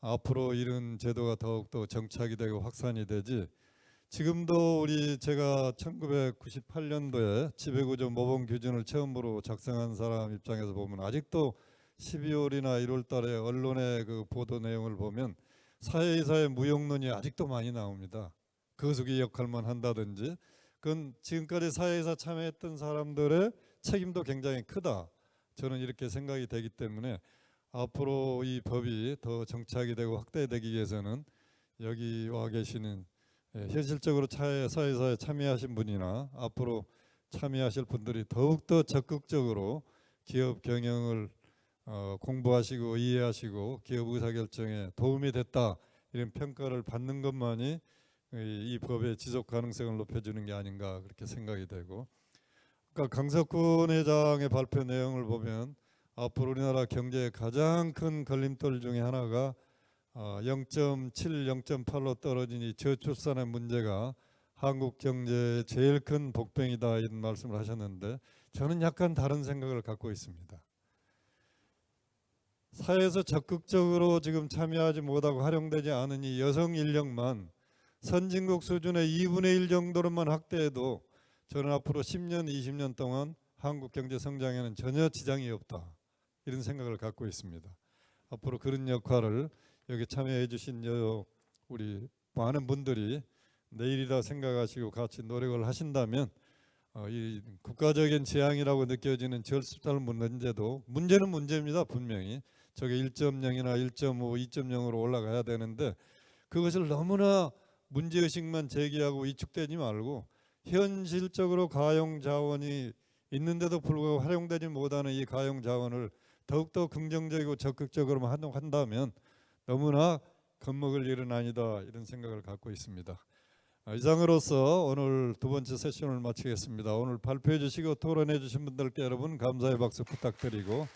Speaker 1: 앞으로 이런 제도가 더욱더 정착이 되고 확산이 되지. 지금도 제가 1998년도에 지배구조 모범 규준을 처음으로 작성한 사람 입장에서 보면 아직도 12월이나 1월 달에 언론의 그 보도 내용을 보면 사회이사의 무용론이 아직도 많이 나옵니다. 거수기 역할만 한다든지. 그건 지금까지 사회이사 참여했던 사람들의 책임도 굉장히 크다. 저는 이렇게 생각이 되기 때문에 앞으로 이 법이 더 정착이 되고 확대되기 위해서는 여기 와 계시는 현실적으로 사회이사에 참여하신 분이나 앞으로 참여하실 분들이 더욱더 적극적으로 기업 경영을 공부하시고 이해하시고 기업 의사결정에 도움이 됐다 이런 평가를 받는 것만이 이 법의 지속 가능성을 높여주는 게 아닌가 그렇게 생각이 되고, 그러니까 강석훈 회장의 발표 내용을 보면 앞으로 우리나라 경제의 가장 큰 걸림돌 중에 하나가 0.7, 0.8로 떨어진 이 저출산의 문제가 한국 경제의 제일 큰 복병이다 이런 말씀을 하셨는데 저는 약간 다른 생각을 갖고 있습니다. 사회에서 적극적으로 지금 참여하지 못하고 활용되지 않은 이 여성 인력만 선진국 수준의 2분의 1 정도로만 확대해도 저는 앞으로 10년, 20년 동안 한국 경제 성장에는 전혀 지장이 없다 이런 생각을 갖고 있습니다. 앞으로 그런 역할을 여기 참여해 주신 우리 많은 분들이 내일이라 생각하시고 같이 노력을 하신다면 이 국가적인 재앙이라고 느껴지는 저출산 문제도 문제는 문제입니다. 분명히 저게 1.0이나 1.5, 2.0으로 올라가야 되는데 그것을 너무나 문제의식만 제기하고 위축되지 말고 현실적으로 가용 자원이 있는데도 불구하고 활용되지 못하는 이 가용 자원을 더욱더 긍정적이고 적극적으로 한다면 너무나 겁먹을 일은 아니다 이런 생각을 갖고 있습니다. 이상으로서 오늘 두 번째 세션을 마치겠습니다. 오늘 발표해 주시고 토론해 주신 분들께 여러분 감사의 박수 부탁드리고